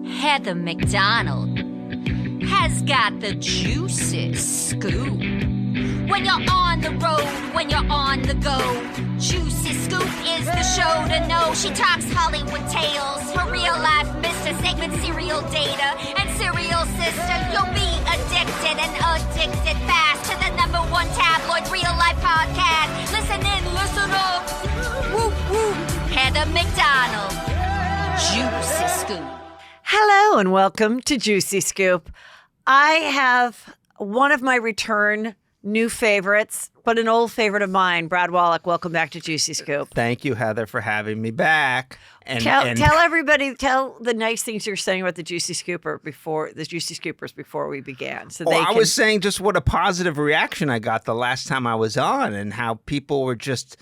Heather McDonald has got the juiciest scoop. When you're on the road, when you're on the go, Juicy Scoop is the show to know. She talks Hollywood tales, her real life Mr. Segment serial data and serial sister. You'll be addicted and addicted fast to the #1 tabloid real life podcast. Listen in, listen up. Woo woo. Heather McDonald, Juicy Scoop. Hello and welcome to Juicy Scoop. I have one of my return new favorites, but an old favorite of mine, Brad Wollack. Welcome back to Juicy Scoop. Thank you, Heather, for having me back. And tell everybody, tell the nice things you're saying about the Juicy Scoopers before we began. So I was saying just what a positive reaction I got the last time I was on, and how people were just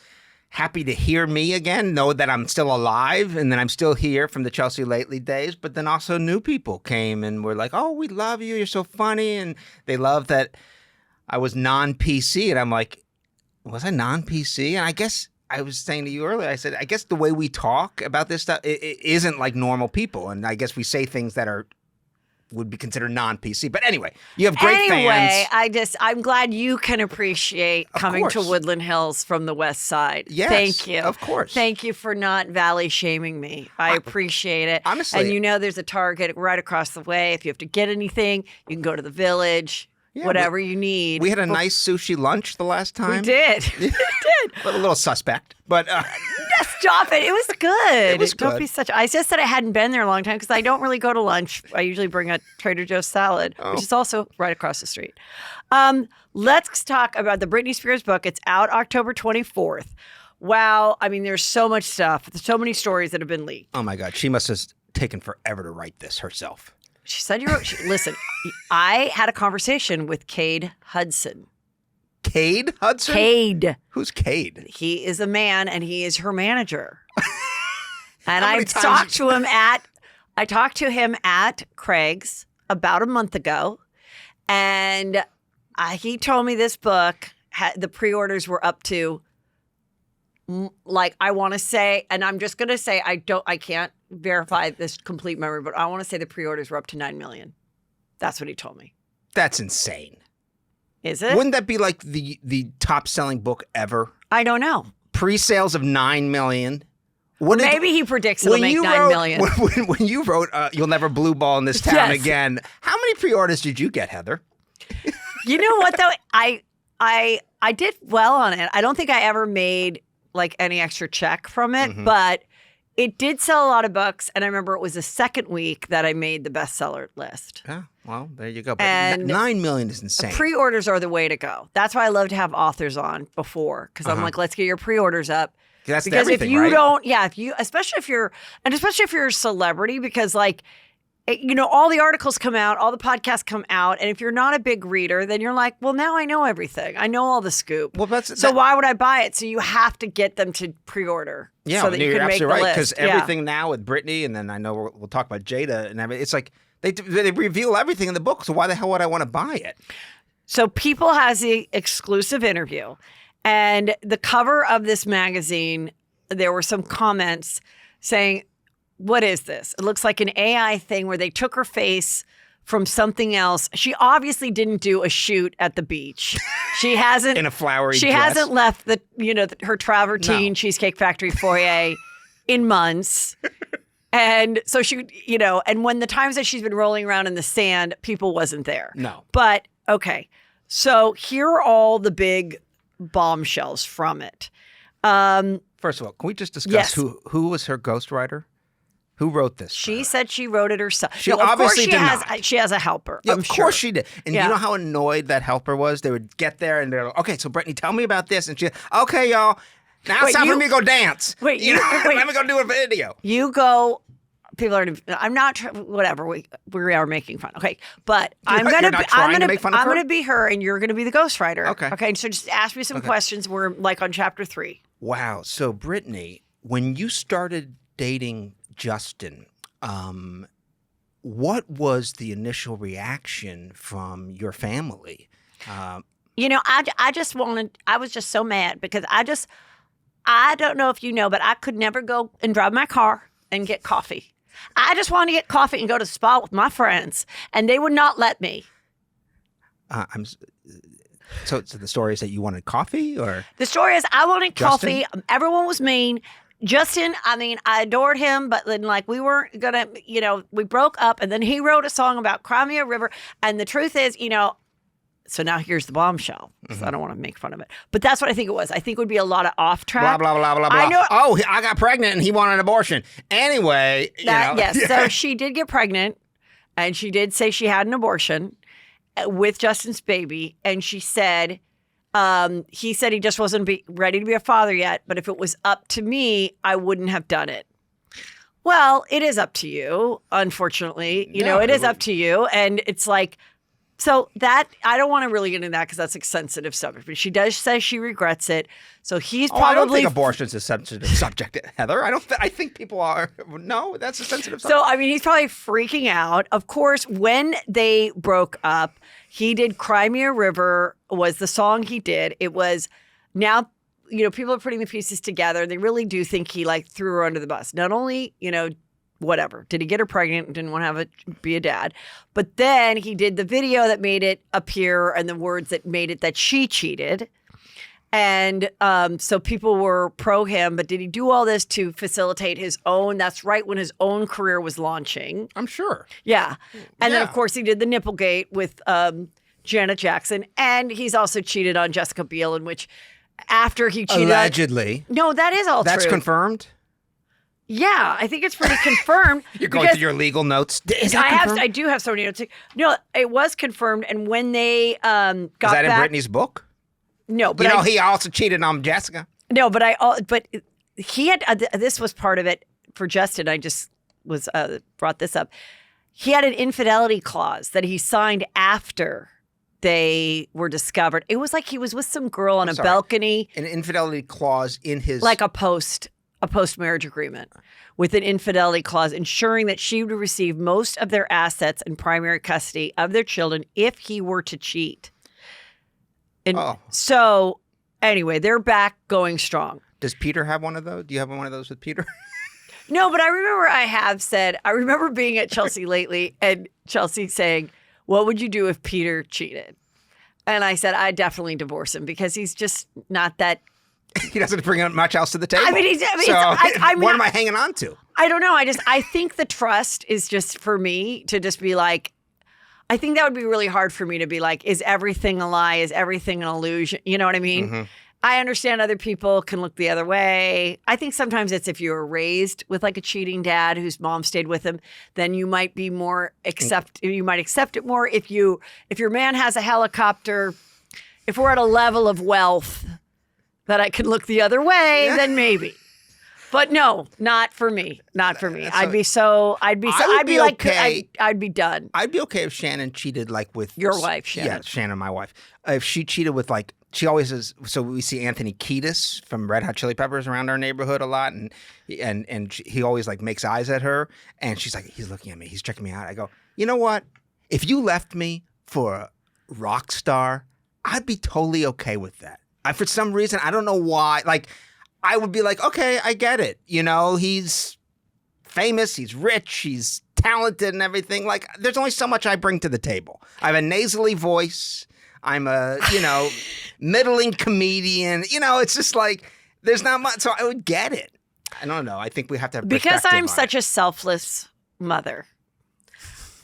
happy to hear me again, know that I'm still alive and that I'm still here from the Chelsea Lately days. But then also new people came and were like, "Oh, we love you. You're so funny," and they love that I was non-PC, and I'm like, was I non-PC? And I guess I was saying to you earlier, I said, I guess the way we talk about this stuff, it isn't like normal people, and I guess we say things that would be considered non-PC. But anyway, you have great fans. I'm glad you can appreciate coming to Woodland Hills from the West Side. Yes, thank you. Of course. Thank you for not valley shaming me. I appreciate it. Honestly. And you know there's a Target right across the way. If you have to get anything, you can go to the Village. Yeah, whatever you need. We had a nice sushi lunch the last time. We did. We did. A little suspect, but stop it. It was good. It was good. Don't be such. I just said I hadn't been there a long time because I don't really go to lunch. I usually bring a Trader Joe's salad, which is also right across the street. Let's talk about the Britney Spears book. It's out October 24th. Wow. I mean, there's so much stuff. There's so many stories that have been leaked. Oh my God. She must have taken forever to write this herself. She said you wrote. Listen, I had a conversation with Cade Hudson. Cade Hudson? Cade. Who's Cade? He is a man, and he is her manager. And I talked to him at Craig's about a month ago, and he told me this book, the pre-orders were up to, like, I want to say, and I'm just going to say, I can't verify this complete memory, but I want to say the pre-orders were up to 9 million. That's what he told me. That's insane. Is it? Wouldn't that be like the top selling book ever? I don't know. Pre-sales of 9 million. Maybe he predicts it'll make 9 million. When you wrote You'll Never Blue Ball in This Town Again, how many pre-orders did you get, Heather? You know what, though? I did well on it. I don't think I ever made like any extra check from it, but it did sell a lot of books, and I remember it was the second week that I made the bestseller list. Yeah, well, there you go. But and 9 million is insane. Pre-orders are the way to go. That's why I love to have authors on before, because I'm like, let's get your pre-orders up. That's because everything, if you right? don't, especially if you're a celebrity, because like, all the articles come out, all the podcasts come out, and if you're not a big reader, then you're like, well, now I know everything. I know all the scoop. Well, why would I buy it? So you have to get them to pre-order. Yeah, so that you can make the right, list. Because everything now with Britney, and then I know we'll talk about Jada and everything. It's like they reveal everything in the book. So why the hell would I want to buy it? So People has the exclusive interview, and the cover of this magazine, there were some comments saying, what is this? It looks like an AI thing where they took her face from something else. She obviously didn't do a shoot at the beach. She hasn't in a flowery She dress. hasn't left her Travertine Cheesecake Factory foyer in months. And so she, and when the times that she's been rolling around in the sand, People wasn't there. No. But okay. So here are all the big bombshells from it. First of all, can we just discuss who was her ghostwriter? Who wrote this? She said she wrote it herself. She obviously did not. She has a helper. Yeah, I'm of sure. course she did. And you know how annoyed that helper was? They would get there and they're like, okay, so Brittany, tell me about this. And she, okay, y'all, now it's time for me to go dance. Wait, let me go do a video. You go. People are. I'm not. Whatever. We are making fun. Okay, but I'm gonna be her, and you're gonna be the ghostwriter. Okay. Okay. So just ask me some questions. We're like on chapter 3. Wow. So Brittany, when you started dating Justin, what was the initial reaction from your family? I was just so mad because I don't know if you know, but I could never go and drive my car and get coffee. I just wanted to get coffee and go to the spa with my friends, and they would not let me. So the story is that you wanted coffee, or the story is I wanted Justin? coffee. Everyone was mean. Justin, I mean, I adored him, but then like we weren't gonna, we broke up, and then he wrote a song about Cry Me a River. And the truth is, so now here's the bombshell. So I don't want to make fun of it, but that's what I think it was. I think it would be a lot of off track. blah blah blah blah blah. I know. Oh, I got pregnant and he wanted an abortion. Anyway, Yes. So she did get pregnant, and she did say she had an abortion with Justin's baby, and she said. He said he just wasn't ready to be a father yet, but if it was up to me, I wouldn't have done it. Well, it is up to you, unfortunately. It is up to you. And it's like, so that, I don't want to really get into that because that's a sensitive subject, but she does say she regrets it. So he's probably. I don't think abortion's a sensitive subject, Heather. I think people are. No, that's a sensitive subject. So, I mean, he's probably freaking out. Of course, when they broke up, he did Cry Me a River was the song he did. It was now, people are putting the pieces together. They really do think he like threw her under the bus. Not only, whatever, did he get her pregnant and didn't want to be a dad, but then he did the video that made it appear and the words that made it that she cheated. And so people were pro him, but did he do all this to facilitate his own? That's right when his own career was launching. I'm sure. Yeah. And then, of course, he did the Nipplegate with Janet Jackson. And he's also cheated on Jessica Biel, in which after he cheated. Allegedly. No, that is all That's true. confirmed? Yeah, I think it's pretty confirmed. You're going through your legal notes. Is that confirmed? I do have so many notes. No, it was confirmed. And when they got Is that back, in Britney's book? No, but he also cheated on Jessica. No, but he had this was part of it for Justin. I just was brought this up. He had an infidelity clause that he signed after they were discovered. It was like he was with some girl on a balcony. An infidelity clause in his like a post-marriage agreement with an infidelity clause ensuring that she would receive most of their assets and primary custody of their children if he were to cheat. And so, anyway, they're back going strong. Does Peter have one of those? Do you have one of those with Peter? No, but I remember being at Chelsea lately and Chelsea saying, what would you do if Peter cheated? And I said, I'd definitely divorce him because he's just not that. He doesn't bring much else to the table. What am I hanging on to? I don't know. I think the trust is just for me to just be like, I think that would be really hard for me to be like, is everything a lie? Is everything an illusion? You know what I mean? Mm-hmm. I understand other people can look the other way. I think sometimes it's if you were raised with like a cheating dad whose mom stayed with him, then you might be more you might accept it more. If your man has a helicopter, if we're at a level of wealth that I can look the other way, then maybe. But no, not for me. Not for me. I'd be done. I'd be okay if Shannon cheated like with your wife, Shannon. Yeah, Shannon, my wife. If she cheated with like, she always is. So we see Anthony Kiedis from Red Hot Chili Peppers around our neighborhood a lot, and he always like makes eyes at her, and she's like, he's looking at me, he's checking me out. I go, you know what? If you left me for a rock star, I'd be totally okay with that. For some reason, I don't know why, like. I would be like, okay, I get it. He's famous, he's rich, he's talented and everything. Like, there's only so much I bring to the table. I have a nasally voice. I'm a, middling comedian. It's just like, there's not much. So I would get it. I don't know. I think we have to have because I'm such a selfless mother.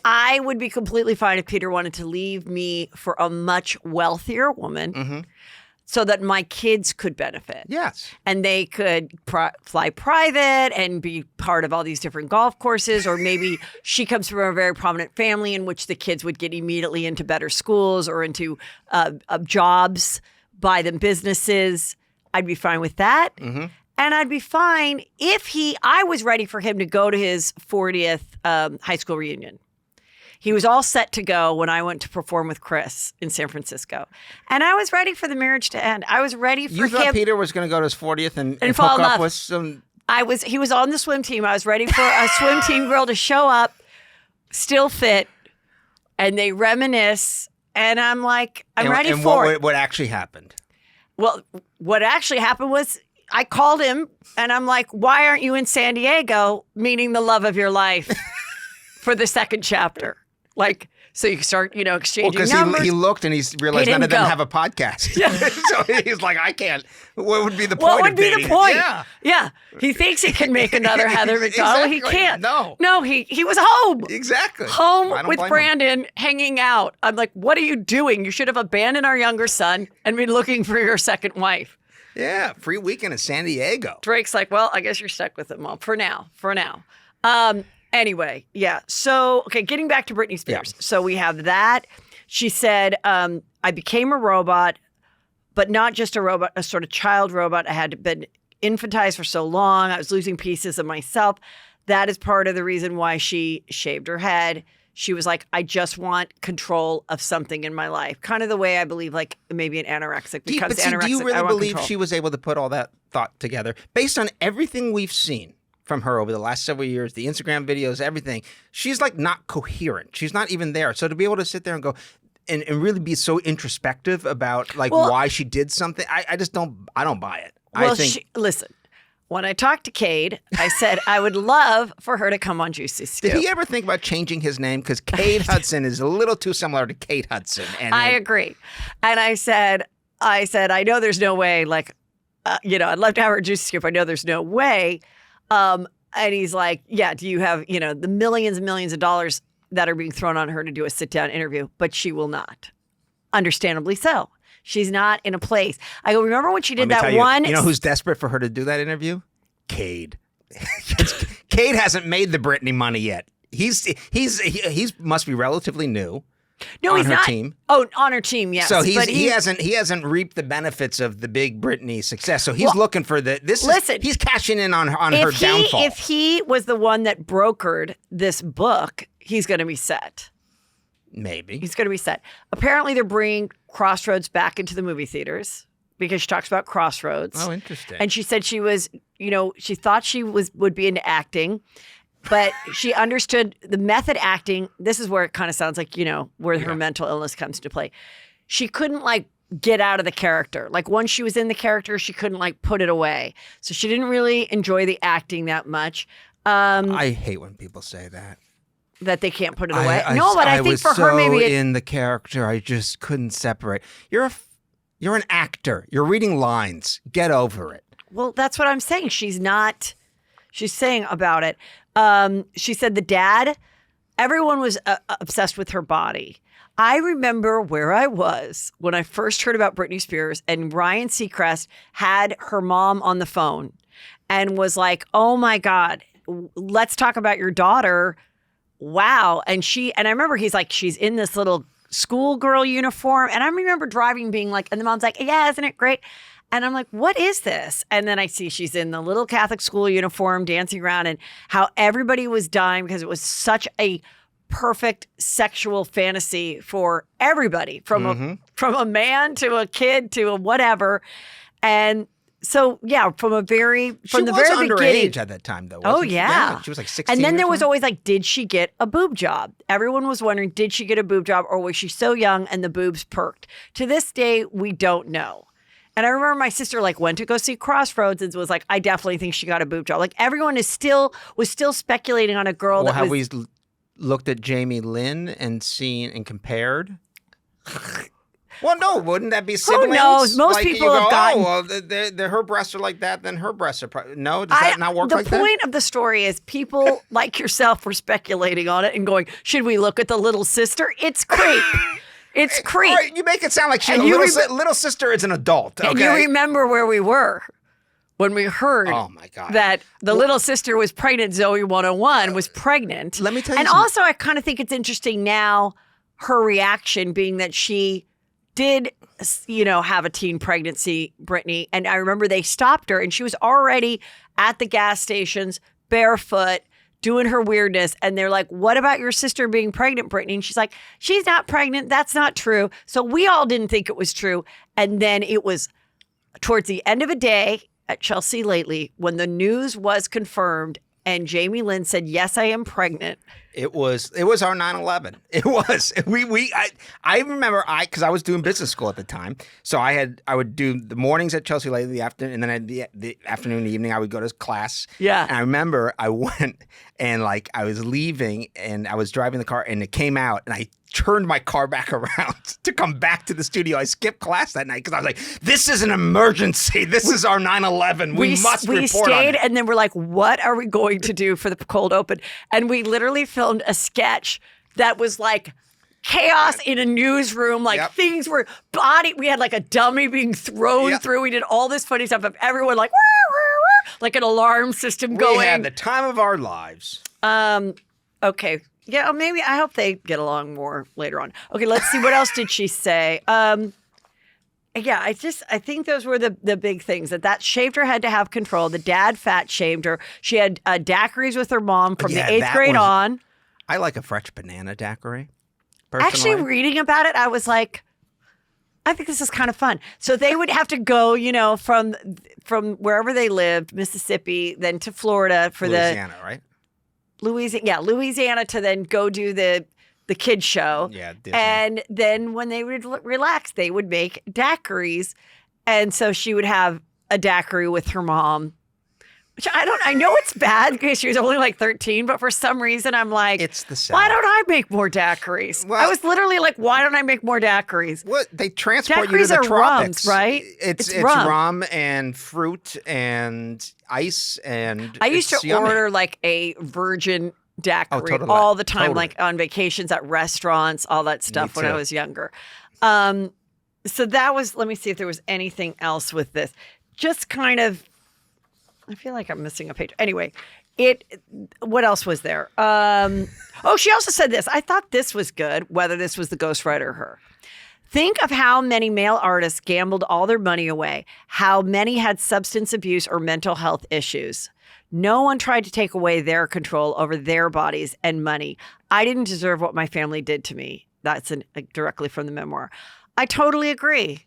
I would be completely fine if Peter wanted to leave me for a much wealthier woman. Mm-hmm. So that my kids could benefit. Yes. And they could fly private and be part of all these different golf courses. Or maybe she comes from a very prominent family in which the kids would get immediately into better schools or into jobs, buy them businesses. I'd be fine with that. Mm-hmm. And I'd be fine if I was ready for him to go to his 40th high school reunion. He was all set to go when I went to perform with Chris in San Francisco. And I was ready for the marriage to end. I was ready for him. You thought Peter was going to go to his 40th and fall hook in up love. with some... He was on the swim team. I was ready for a swim team girl to show up, still fit, and they reminisce. And I'm like, I'm ready for it. What actually happened? Well, what actually happened was I called him and I'm like, why aren't you in San Diego meeting the love of your life for the second chapter? Like, so you start, exchanging numbers. Because he looked and he's realized none of them have a podcast. Yeah. So he's like, I can't. What would be the point of dating? The point? Yeah. He thinks he can make another Heather McDonald. Exactly. He can't. No, he was home. Exactly. Home with Brandon, hanging out. I'm like, what are you doing? You should have abandoned our younger son and been looking for your second wife. Yeah, free weekend in San Diego. Drake's like, well, I guess you're stuck with him, Mom, for now. Anyway, yeah. So, okay, getting back to Britney Spears. Yeah. So we have that. She said, I became a robot, but not just a robot, a sort of child robot. I had been infantized for so long. I was losing pieces of myself. That is part of the reason why she shaved her head. She was like, I just want control of something in my life. Kind of the way I believe, like, maybe an anorexic becomes anorexic. Do you really believe she was able to put all that thought together based on everything we've seen from her over the last several years, the Instagram videos, everything? She's like not coherent. She's not even there. So to be able to sit there and go and really be so introspective about like why she did something, I don't buy it. Well, listen. When I talked to Cade, I said I would love for her to come on Juicy Scoop. Did he ever think about changing his name? Because Cade Hudson is a little too similar to Kate Hudson. And I agree. And I said, I know there's no way, like, I'd love to have her Juicy Scoop. I know there's no way. And he's like, yeah, do you have, the millions and millions of dollars that are being thrown on her to do a sit-down interview? But she will not. Understandably so. She's not in a place. I go, remember when she did that one? You know who's desperate for her to do that interview? Cade. Cade hasn't made the Britney money yet. He must be relatively new. No, he's not. Team. Oh, on her team, yes. So he hasn't reaped the benefits of the big Britney success. So he's looking for he's cashing in on her downfall. If he was the one that brokered this book, he's going to be set. Maybe. He's going to be set. Apparently, they're bringing Crossroads back into the movie theaters because she talks about Crossroads. Oh, interesting. And she said she was, she thought she would be into acting, but she understood the method acting. This is where it kind of sounds like, where her mental illness comes into play. She couldn't get out of the character. Like once she was in the character, she couldn't put it away. So she didn't really enjoy the acting that much. I hate when people say that. That they can't put it away. I think for her maybe in the character, I just couldn't separate. You're an actor. You're reading lines. Get over it. Well, that's what I'm saying. She's not. She's saying about it. She said the dad. Everyone was obsessed with her body. I remember where I was when I first heard about Britney Spears, and Ryan Seacrest had her mom on the phone, and was like, "Oh my God, let's talk about your daughter." Wow. And I remember he's like, she's in this little schoolgirl uniform. And I remember driving being like, and the mom's like, yeah, isn't it great? And I'm like, what is this? And then I see she's in the little Catholic school uniform dancing around, and how everybody was dying because it was such a perfect sexual fantasy for everybody, from a man to a kid to a whatever. And so, yeah, from the very beginning. She was underage at that time, though. Oh, yeah. She was like 16. And then there was always did she get a boob job? Everyone was wondering, did she get a boob job, or was she so young and the boobs perked? To this day, we don't know. And I remember my sister went to go see Crossroads and was like, I definitely think she got a boob job. Everyone was still speculating on a girl that was. Have we looked at Jamie Lynn and seen and compared? Well, no, wouldn't that be siblings? Who knows? Most people have gotten. Oh, well, her breasts are like that, then her breasts are probably. No, does that not work like that? The point of the story is people like yourself were speculating on it and going, should we look at the little sister? It's creep. It's creep. Right, you make it sound like little sister is an adult. Okay? And you remember where we were when we heard that the little sister was pregnant. Zoe 101 was pregnant. Let me tell you something. And also, I kind of think it's interesting now, her reaction being that she did, have a teen pregnancy, Britney. And I remember they stopped her and she was already at the gas stations, barefoot, doing her weirdness. And they're like, what about your sister being pregnant, Britney? And she's like, she's not pregnant. That's not true. So we all didn't think it was true. And then it was towards the end of a day at Chelsea Lately when the news was confirmed and Jamie Lynn said, yes, I am pregnant. It was our 9/11. It was. I remember because I was doing business school at the time. So I would do the mornings at Chelsea Late, the afternoon, and then the afternoon and evening I would go to class. Yeah. And I remember I went and like I was leaving and I was driving the car and it came out and I turned my car back around to come back to the studio. I skipped class that night because I was like, this is an emergency. This is our 9/11. We must report on it. We stayed and then we're like, what are we going to do for the cold open? And we literally filmed a sketch that was like chaos in a newsroom. Like things were we had like a dummy being thrown through. We did all this funny stuff of everyone like, like an alarm system going. We had the time of our lives. Okay. Yeah, maybe. I hope they get along more later on. Okay, let's see. What else did she say? Yeah, I think those were the big things. That shaved her head to have control. The dad fat shamed her. She had daiquiris with her mom from the 8th grade on. I like a fresh banana daiquiri, personally. Actually, reading about it, I was like, I think this is kind of fun. So they would have to go, from wherever they lived, Mississippi, then to Florida for Louisiana, right? Louisiana to then go do the kids show. Yeah, Disney. And then when they would relax, they would make daiquiris. And so she would have a daiquiri with her mom, which I know it's bad because she was only like 13, but for some reason I'm like, it's the South. Why don't I make more daiquiris? Well, I was literally like, why don't I make more daiquiris? What? They transport daiquiris you to the tropics. Rums, right? It's rum and fruit and ice and I used to yummy. order like a virgin daiquiri all the time, like on vacations at restaurants, all that stuff when I was younger. So that was, let me see if there was anything else with this. Just kind of, I feel like I'm missing a page. Anyway, what else was there? She also said this. I thought this was good, whether this was the ghostwriter or her. Think of how many male artists gambled all their money away, how many had substance abuse or mental health issues. No one tried to take away their control over their bodies and money. I didn't deserve what my family did to me. That's directly from the memoir. I totally agree.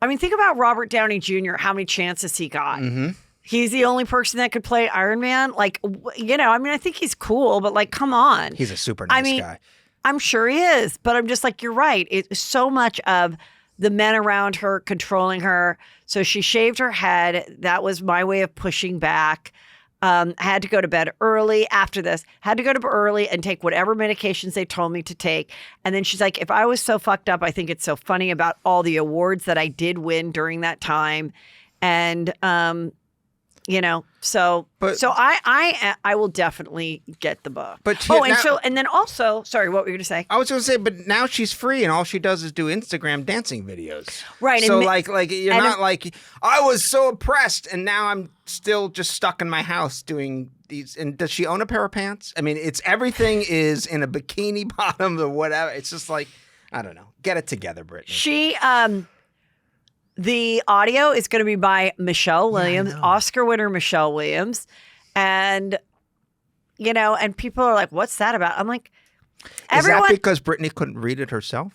I mean, think about Robert Downey Jr., how many chances he got. Mm-hmm. He's the only person that could play Iron Man. Like, I think he's cool, but like, come on. He's a super nice guy. I'm sure he is, but I'm just like, you're right. It's so much of the men around her controlling her. So she shaved her head. That was my way of pushing back. I had to go to bed early after this, had to go to bed early and take whatever medications they told me to take. And then she's like, if I was so fucked up, I think it's so funny about all the awards that I did win during that time. And, so I will definitely get the book. But and then also, sorry, what were you going to say? I was going to say, but now she's free and all she does is do Instagram dancing videos. Right. So you're not like, I was so oppressed and now I'm still just stuck in my house doing these. And does she own a pair of pants? I mean, everything is in a bikini bottom or whatever. It's just like, I don't know. Get it together, Britney. The audio is going to be by Michelle Williams, Oscar winner Michelle Williams. And, and people are like, what's that about? I'm like, everyone. Is that because Britney couldn't read it herself?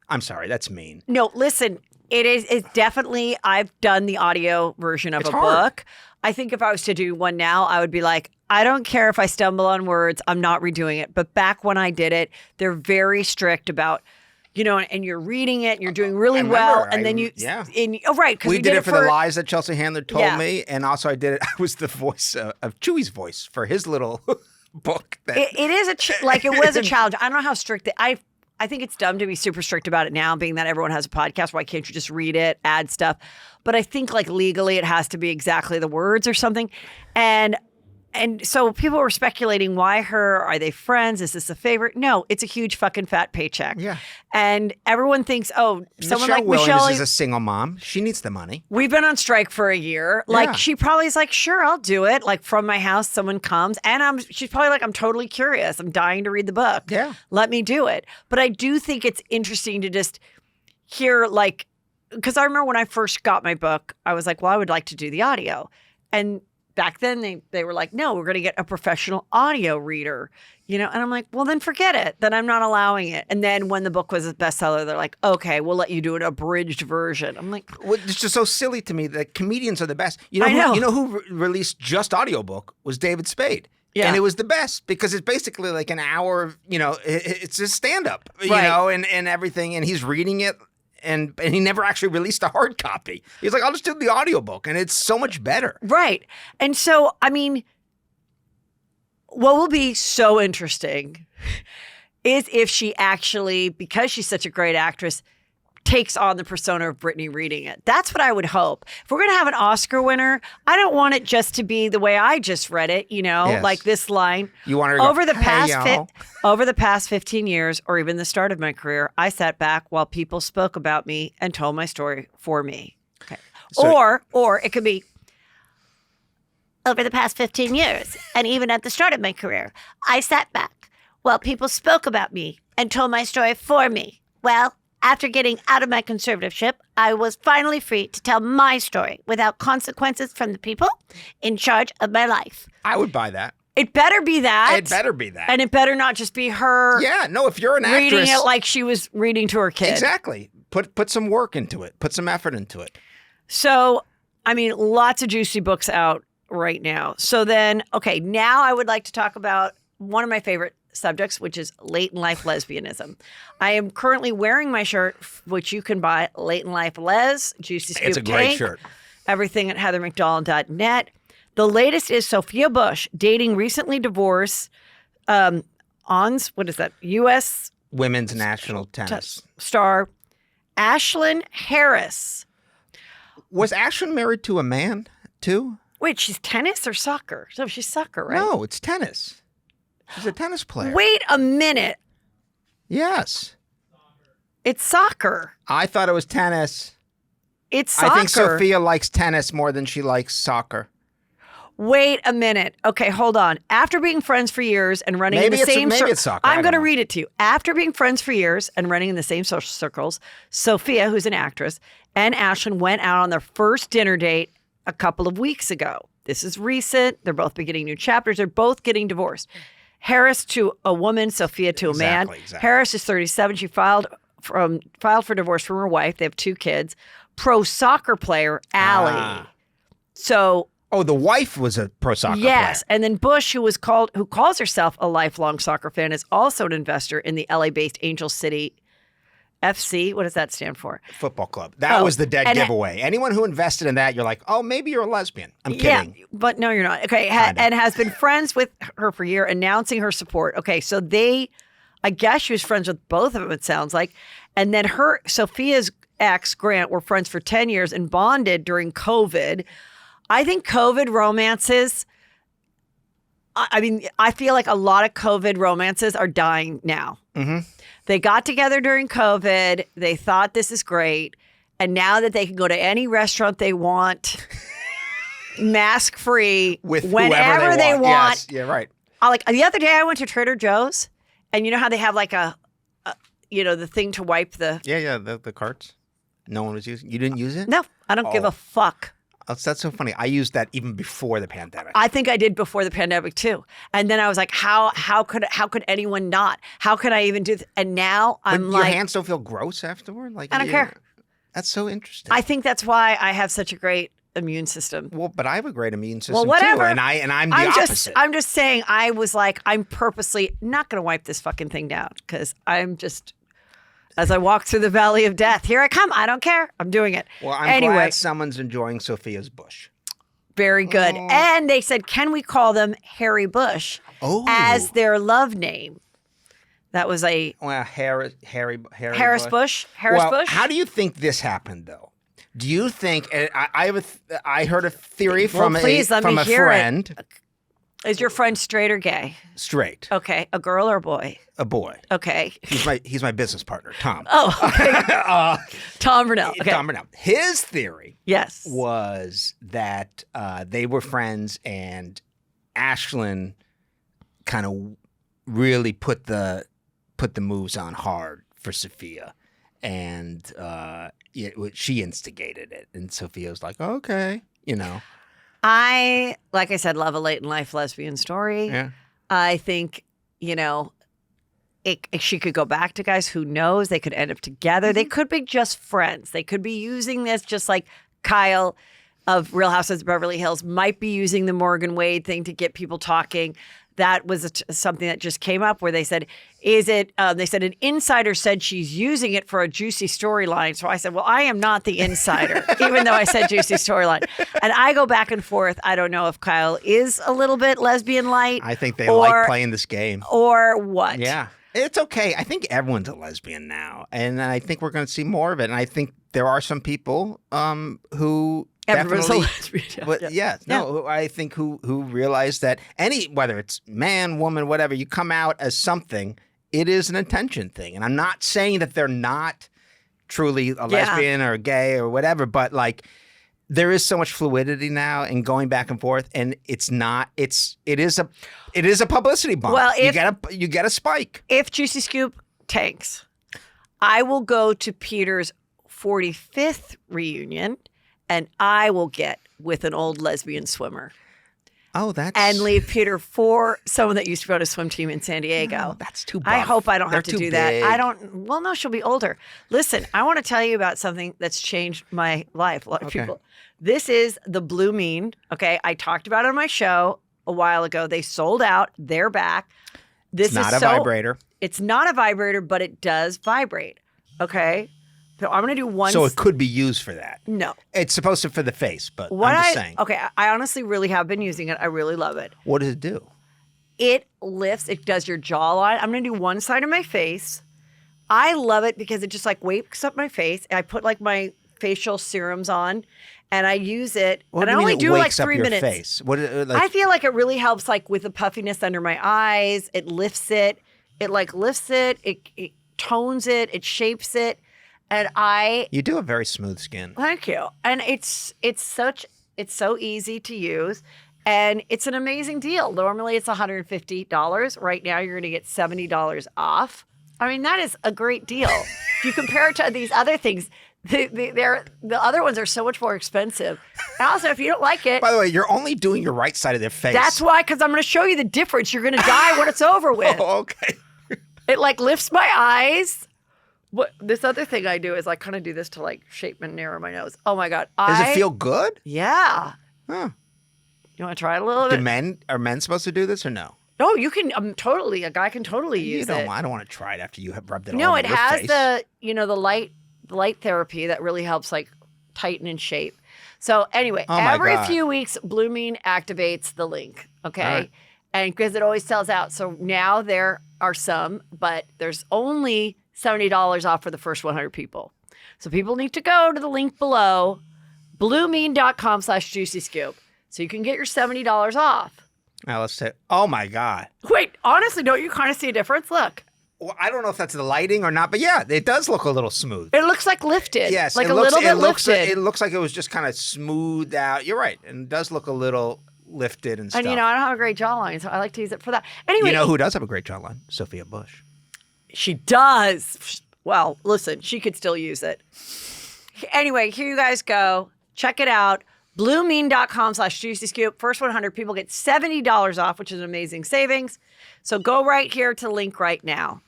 I'm sorry, that's mean. No, listen, it's definitely, I've done the audio version of book. I think if I was to do one now, I would be like, I don't care if I stumble on words, I'm not redoing it. But back when I did it, they're very strict about, and you're reading it and you're doing really well. And then right. We did it for the lies that Chelsea Handler told me. And also I did it. I was the voice of Chewy's voice for his little book. It is it was a challenge. I don't know how strict I think it's dumb to be super strict about it now, being that everyone has a podcast. Why can't you just read it, add stuff? But I think legally it has to be exactly the words or something. And so people were speculating, why her? Are they friends? Is this a favorite? No, it's a huge fucking fat paycheck. Yeah. And everyone thinks, someone like Williams Michelle is a single mom. She needs the money. We've been on strike for a year. She probably is like, sure, I'll do it. Like from my house, someone comes and she's probably like, I'm totally curious. I'm dying to read the book. Yeah. Let me do it. But I do think it's interesting to just hear because I remember when I first got my book, I was like, well, I would like to do the audio. And back then they were like, no, we're going to get a professional audio reader, and I'm like, well, then forget it. Then I'm not allowing it. And then when the book was a bestseller, they're like, okay, we'll let you do an abridged version. I'm like, it's just so silly to me that comedians are the best. I know. Who released just audiobook was David Spade. Yeah. And it was the best because it's basically like an hour of, it's a stand-up, Right. and everything. And he's reading it. And he never actually released a hard copy. He's like, I'll just do the audiobook. And it's so much better. Right. And so, I mean, what will be so interesting is if she actually, because she's such a great actress, takes on the persona of Britney reading it. That's what I would hope. If we're going to have an Oscar winner, I don't want it just to be the way I just read it, Yes. like this line. You want her to over go, the past "Hey, y'all." over the past 15 years, or even the start of my career, I sat back while people spoke about me and told my story for me. Okay. So- Or it could be over the past 15 years, and even at the start of my career, I sat back while people spoke about me and told my story for me. Well, after getting out of my conservatorship, I was finally free to tell my story without consequences from the people in charge of my life. I would buy that. It better be that. It better be that. And it better not just be her Yeah, no, if you're an reading actress. it like she was reading to her kid. Exactly. Put some work into it. Put some effort into it. So, I mean, lots of juicy books out right now. So then, okay, now I would like to talk about one of my favorite subjects, which is late in life lesbianism. I am currently wearing my shirt, which you can buy, Late in Life Les, Juicy Scoop It's a great Tank, shirt. everything at heathermcdonald.net. The latest is Sophia Bush dating recently divorced what is that? U.S. Women's national tennis. star Ashlyn Harris. Was Ashlyn married to a man too? Wait, she's tennis or soccer? So she's soccer, right? No, it's tennis. She's a tennis player. Wait a minute. Yes. It's soccer. I thought it was tennis. It's soccer. I think Sophia likes tennis more than she likes soccer. Wait a minute. Okay, hold on. After being friends for years and running Maybe in the same it's soccer. I I'm don't going to know. read it to you. After being friends for years and running in the same social circles, Sophia, who's an actress, and Ashlyn went out on their first dinner date a couple of weeks ago. This is recent. They're both beginning new chapters. They're both getting divorced. Harris to a woman, Sophia to a man. Exactly. Harris is 37. She filed for divorce from her wife. They have 2 kids. Pro soccer player Allie. Ah. So Oh, the wife was a pro soccer yes, player. and then Bush, who calls herself a lifelong soccer fan, is also an investor in the LA-based Angel City FC. What does that stand for? Football club. That was the dead and- giveaway. Anyone who invested in that, you're like, oh, maybe you're a lesbian. I'm kidding. Yeah, but no, you're not. Okay, Kinda. and has been friends with her for a year, announcing her support. Okay, so I guess she was friends with both of them, it sounds like. And then Sophia's ex, Grant, were friends for 10 years and bonded during COVID. I think COVID romances, I mean, I feel like a lot of COVID romances are dying now. Mm-hmm. They got together during COVID. They thought this is great. And now that they can go to any restaurant they want, mask free, With whenever whoever they want. Yes. Yeah, right. Like the other day, I went to Trader Joe's, and you know how they have like the thing to wipe the. Yeah, the carts. No one was using. You didn't use it? No, I don't give Oh. a fuck. That's so funny. I used that even before the pandemic. I think I did before the pandemic too. And then I was like, how could anyone not? How could I even do this? And now But I'm your like, hands don't feel gross afterward? Like I don't care. That's so interesting. I think that's why I have such a great immune system. Well, but I have a great immune system Well, whatever. too, and I'm the opposite. I'm just saying. I was like, I'm purposely not going to wipe this fucking thing down because I'm just. As I walk through the valley of death, here I come. I don't care. I'm doing it. Well, I'm anyway, glad someone's enjoying Sophia's Bush. very good. Oh. And they said, can we call them Harry Bush as their love name? That was a Well, Harris Bush. Harris well, Bush. How do you think this happened, though? Do you think? And I heard a theory Well, from please, let from me a hear it. friend. Is your friend straight or gay? Straight, Okay, a girl or a boy? a boy. Okay. He's my business partner, Tom. Oh, okay. Tom Burnell. Okay. Tom Burnell. His theory Yes. was that they were friends, and Ashlyn kind of really put the moves on hard for Sophia, and she instigated it, and Sophia was like, "Okay, I, like I said, love a late in life lesbian story. yeah." I think, she could go back to guys. Who knows? They could end up together. They could be just friends. They could be using this just like Kyle of Real Housewives of Beverly Hills might be using the Morgan Wade thing to get people talking. that was something that just came up where they said, is it, they said an insider said she's using it for a juicy storyline. So I said, well, I am not the insider, even though I said juicy storyline. And I go back and forth. I don't know if Kyle is a little bit lesbian light. I think they like playing this game. Or what? Yeah. It's okay. I think everyone's a lesbian now. And I think we're going to see more of it. And I think there are some people who Everyone's a definitely, lesbian. but I think who realize that whether it's man, woman, whatever, you come out as something, it is an intention thing. And I'm not saying that they're not truly a lesbian or gay or whatever, but like there is so much fluidity now and going back and forth, and it is a publicity bump. Well, you get a spike. If Juicy Scoop tanks, I will go to Peter's 45th reunion, and I will get with an old lesbian swimmer. Oh, and leave Peter for someone that used to go to swim team in San Diego. No, that's too buff. I hope I don't have to do big. that. I don't. Well, no, she'll be older. Listen, I want to tell you about something that's changed my life. A lot of people. This is the Blue Mean. Okay, I talked about it on my show a while ago. They sold out. They're back. It's not a vibrator. It's not a vibrator, but it does vibrate. Okay. So I'm going to do one. So it could be used for that. No. It's supposed to for the face, but I'm just saying. Okay, I honestly really have been using it. I really love it. What does it do? It lifts. It does your jawline. I'm going to do one side of my face. I love it because it just like wakes up my face. I put like my facial serums on and I use it. What and do I you only mean it do like wakes up 3 your minutes. Face? I feel like it really helps like with the puffiness under my eyes. It lifts it. It like lifts it. It tones it. It shapes it. And you do have very smooth skin. Thank you. And it's so easy to use, and it's an amazing deal. Normally it's $150. Right now you're going to get $70 off. I mean, that is a great deal. If you compare it to these other things, the other ones are so much more expensive. And also, if you don't like it, by the way, you're only doing your right side of their face. That's why, because I'm going to show you the difference. You're going to die when it's over with. Oh, okay. It like lifts my eyes. What this other thing I do is I kind of do this to like shape and narrow my nose. Oh my God. Does it feel good? Yeah. Huh. You want to try it a little bit? Are men supposed to do this or no? No, you can totally. A guy can totally use it. I don't want to try it after you have rubbed it all No, over it your has face. the light therapy that really helps like tighten and shape. So anyway, Oh my every God. few weeks, Blue Mean activates the link. Okay. All right. And because it always sells out. So now there are some, but there's only $70 off for the first 100 people. So people need to go to the link below, bluemean.com/juicyscoop, so you can get your $70 off. Now let's say, oh my God. Wait, honestly, don't you kind of see a difference? Look. Well, I don't know if that's the lighting or not, but yeah, it does look a little smooth. It looks like lifted. Yes, like it a looks, little bit it looks, lifted. It looks like it was just kind of smoothed out. You're right. And it does look a little lifted and stuff. And I don't have a great jawline, so I like to use it for that. Anyway. You know who does have a great jawline? Sophia Bush. She does. Well, listen, she could still use it. Anyway, here you guys go. Check it out. bluemean.com/juicyscoop. First 100 people get $70 off, which is an amazing savings. So go right here to link right now.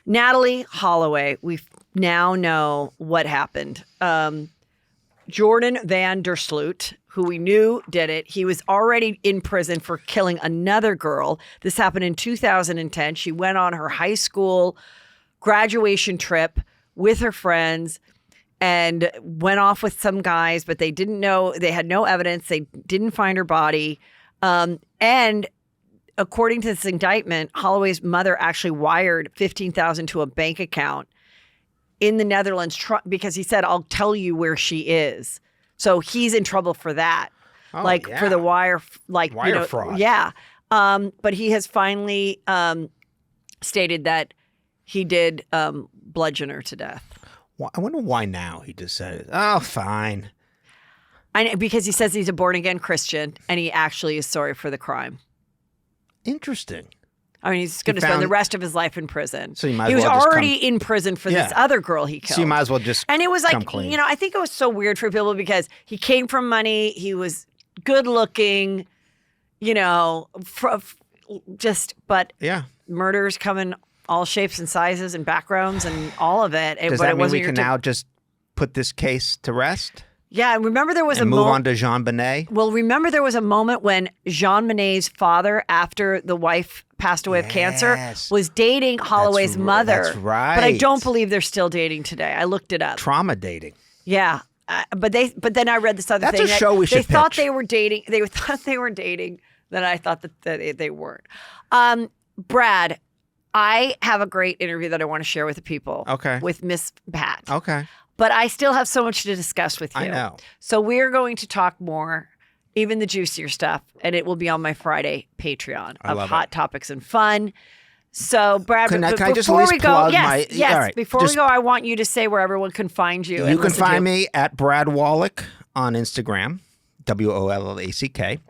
Natalie Holloway, we now know what happened. Jordan Van der Sloot, who we knew did it, he was already in prison for killing another girl. This happened in 2010. She went on her high school graduation trip with her friends and went off with some guys, but they didn't know, they had no evidence. They didn't find her body. And according to this indictment, Holloway's mother actually wired $15,000 to a bank account in the Netherlands because he said, I'll tell you where she is. So he's in trouble for that. Oh, for the wire fraud. Yeah. But he has finally stated that he did bludgeon her to death. Well, I wonder why now he just said it. Oh, fine. Because he says he's a born-again Christian and he actually is sorry for the crime. Interesting. I mean, he's going to spend the rest of his life in prison. So you might he as was well just already in prison for this other girl he killed. So you might as well just And it was like, come clean. I think it was so weird for people because he came from money. He was good looking, but yeah. murders come in all shapes and sizes and backgrounds and all of it. Does but that it mean wasn't we can now just put this case to rest? Yeah, and remember there was and a move on to Jean Bonnet. Well, remember there was a moment when Jean Bonnet's father, after the wife passed away of cancer, was dating Holloway's mother. That's right. But I don't believe they're still dating today. I looked it up. Trauma dating. Yeah. But then I read this other That's thing. a show we should They thought pitch. they were dating. They thought they were dating. Then I thought that they weren't. Brad, I have a great interview that I want to share with the people. Okay. With Miss Pat. Okay. But I still have so much to discuss with you. I know. So we're going to talk more, even the juicier stuff, and it will be on my Friday Patreon of Hot Topics and Fun. So, Brad, Can I just at before least we go, plug yes, my- yes. all right, Before just- we go, I want you to say where everyone can find you. You can find me at Brad Wollack on Instagram, Wollack.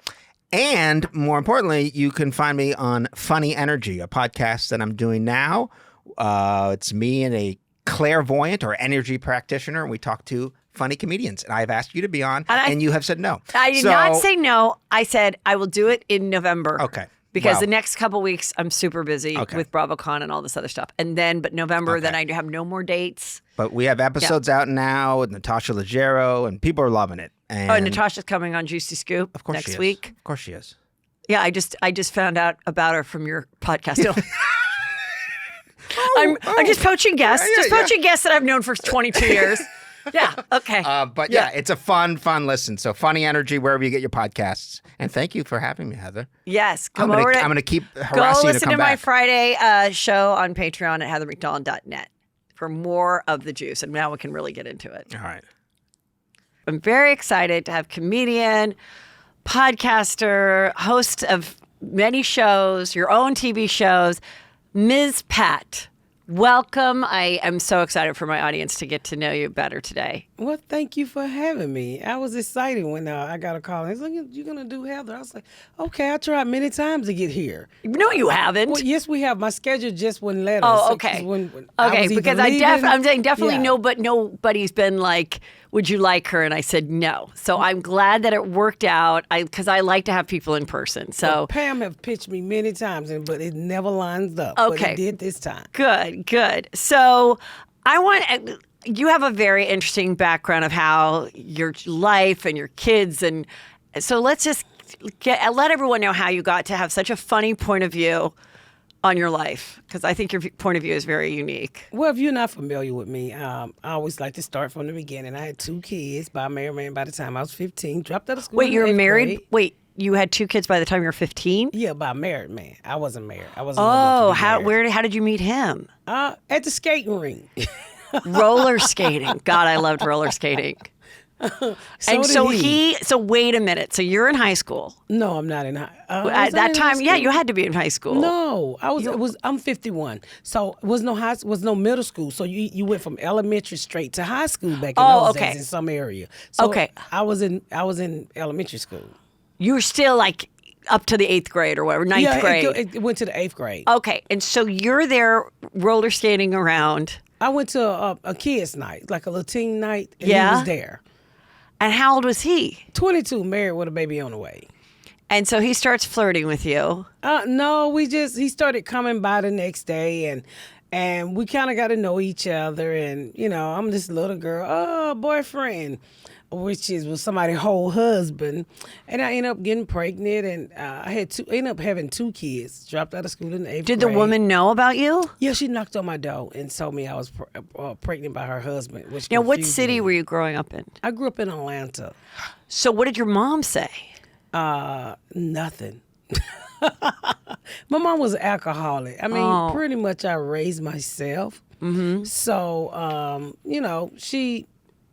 And more importantly, you can find me on Funny Energy, a podcast that I'm doing now. It's me and a clairvoyant or energy practitioner, and we talk to funny comedians. And I've asked you to be on, and you have said no. I did not say no. I said I will do it in November. Okay. Because Well, the next couple weeks I'm super busy with BravoCon and all this other stuff. And then, but November, then I have no more dates. But we have episodes out now with Natasha Leggero, and people are loving it. And And Natasha's coming on Juicy Scoop of course next she is. week. Of course she is. Yeah, I just found out about her from your podcast. I'm just poaching guests. Poaching guests that I've known for 22 years. Yeah. Okay. But yeah, it's a fun listen. So Funny Energy, wherever you get your podcasts. And thank you for having me, Heather. Yes. I'm over going to keep harassing go you to listen come to my back. Friday show on Patreon at heathermcdonald.net for more of the juice. And now we can really get into it. All right. I'm very excited to have comedian, podcaster, host of many shows, your own TV shows, Ms. Pat. Welcome. I am so excited for my audience to get to know you better today. Well, thank you for having me. I was excited when I got a call. He's like, "You're gonna do Heather?" I was like, "Okay." I tried many times to get here. No, you haven't. Well, yes, we have. My schedule just wouldn't let us. Oh, So, okay. 'cause when I Okay, was either because leaving- I'm saying definitely Yeah. no, but nobody's been like, would you like her? And I said no. So I'm glad that it worked out. Because I like to have people in person. So Pam have pitched me many times, but it never lines up. But Okay. it did this time. good. So I want. You have a very interesting background of how your life and your kids, and so let's just let everyone know how you got to have such a funny point of view on your life, because I think your point of view is very unique. Well, if you're not familiar with me, I always like to start from the beginning. I had 2 kids by a married man by the time I was 15. Dropped out of school. Wait, in you were 8th married? grade. Wait, you had 2 kids by the time you were 15? Yeah, by a married man. I wasn't married. I wasn't. old enough Oh, to be married. how did you meet him? At the skating rink. Roller skating. God, I loved roller skating. So wait a minute. So you're in high school. No, I'm not in high. At that time, yeah, you had to be in high school. No, I'm 51. So it was no middle school. So you went from elementary straight to high school back in those days in some area. So Okay. I was in elementary school. You were still like up to the 8th grade or whatever, ninth grade. It went to the 8th grade. Okay, and so you're there roller skating around. I went to a kids' night, like a little teen night, and Yeah? he was there. And how old was he? 22, married with a baby on the way. And so he starts flirting with you. No, he started coming by the next day, and we kind of got to know each other. And I'm this little girl, boyfriend, which was somebody's whole husband. And I ended up getting pregnant, and I ended up having 2 kids. Dropped out of school in the 8th Did grade. the woman know about you? Yeah, she knocked on my door and told me I was pregnant by her husband. Which Now, what confused city me. were you growing up in? I grew up in Atlanta. So what did your mom say? Nothing. My mom was an alcoholic. I mean, pretty much I raised myself. Mm-hmm. So,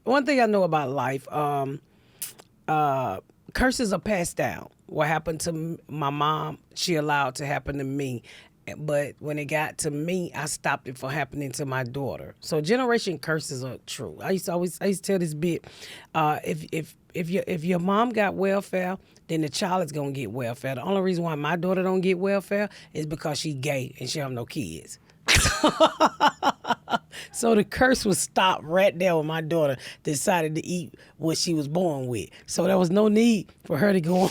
one thing I know about life, curses are passed down. What happened to my mom, she allowed to happen to me. But when it got to me, I stopped it from happening to my daughter. So generation curses are true. I used to tell this bit, if your mom got welfare, then the child is gonna get welfare. The only reason why my daughter don't get welfare is because she gay and she have no kids. So the curse was stopped right there when my daughter decided to eat what she was born with. So there was no need for her to go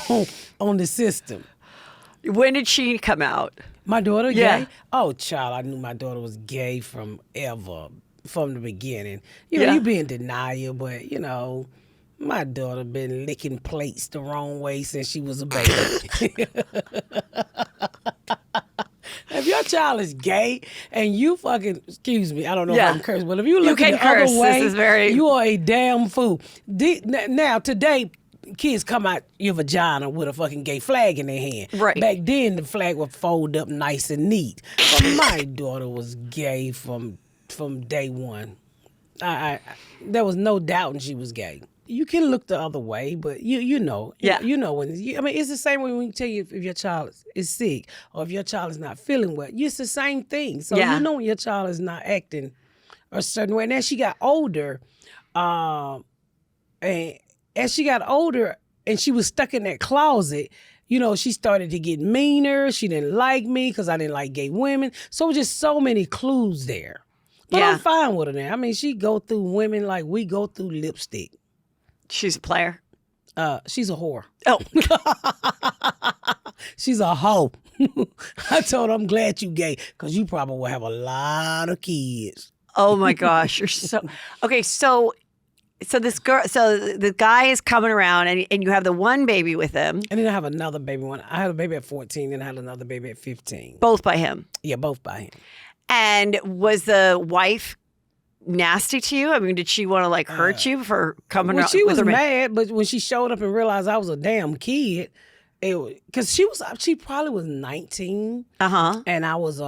on the system. When did she come out? My daughter, Yeah. gay? Oh, child, I knew my daughter was gay from the beginning. Yeah. You be in denial, but My daughter been licking plates the wrong way since she was a baby. If your child is gay and you fucking, excuse me, I don't know if I can curse, but if you look the curse. other way, This is very... you are a damn fool. Now, today, kids come out your vagina with a fucking gay flag in their hand. Right. Back then, the flag would fold up nice and neat. But my daughter was gay from day one. There was no doubting she was gay. You can look the other way, but you know. Yeah. You know when it's the same way when you tell you if your child is sick or if your child is not feeling well. It's the same thing. So you know when your child is not acting a certain way. And as she got older, and she was stuck in that closet, she started to get meaner. She didn't like me because I didn't like gay women. So it was just so many clues there. But I'm fine with her now. I mean, she go through women like we go through lipstick. She's a player? She's a whore. Oh. She's a hoe. I told her, I'm glad you gay because you probably will have a lot of kids. Oh, my gosh. You're so... Okay, so this girl... So the guy is coming around and you have the one baby with him. And then I have another baby one. I had a baby at 14, then I had another baby at 15. Both by him? Yeah, both by him. And was the wife nasty to you? I mean, did she want to hurt you for coming well, out? She with was her mad, but when she showed up and realized I was a damn kid, because she probably was 19, and I was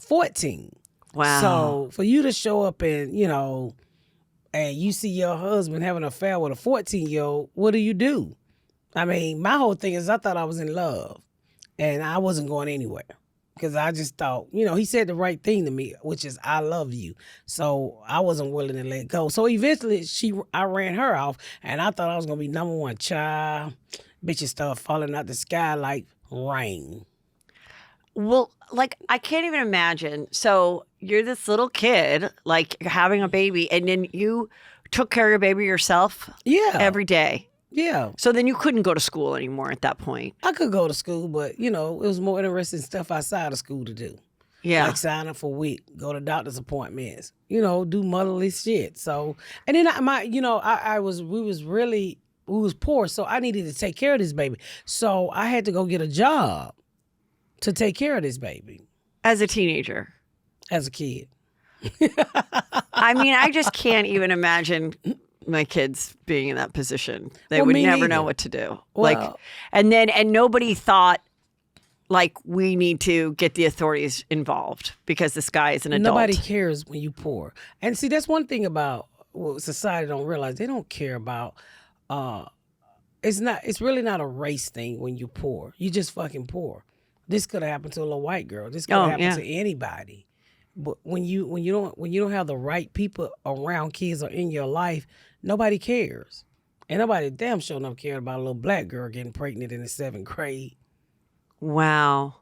14. Wow. So for you to show up and and you see your husband having an affair with a 14-year-old, what do? I mean, my whole thing is I thought I was in love, and I wasn't going anywhere. Because I just thought, he said the right thing to me, which is I love you. So I wasn't willing to let go. So eventually I ran her off, and I thought I was going to be number one child. Bitches started falling out the sky like rain. Well, I can't even imagine. So you're this little kid, having a baby, and then you took care of your baby yourself every day. Yeah. So then you couldn't go to school anymore at that point. I could go to school, but, it was more interesting stuff outside of school to do. Yeah. Like sign up for WIC, go to doctor's appointments, do motherly shit. So, and then we was poor, so I needed to take care of this baby. So I had to go get a job to take care of this baby. As a teenager? As a kid. I mean, I just can't even imagine my kids being in that position. They would never know what to do. Well, and nobody thought we need to get the authorities involved because this guy is an adult. Nobody cares when you poor. And see, that's one thing about what society don't realize. They don't care about it's really not a race thing when you poor. You just fucking poor. This could have happened to a little white girl. This could have happened to anybody. But when you don't have the right people around kids or in your life, nobody cares. And nobody damn sure enough cared about a little black girl getting pregnant in the 7th grade. Wow.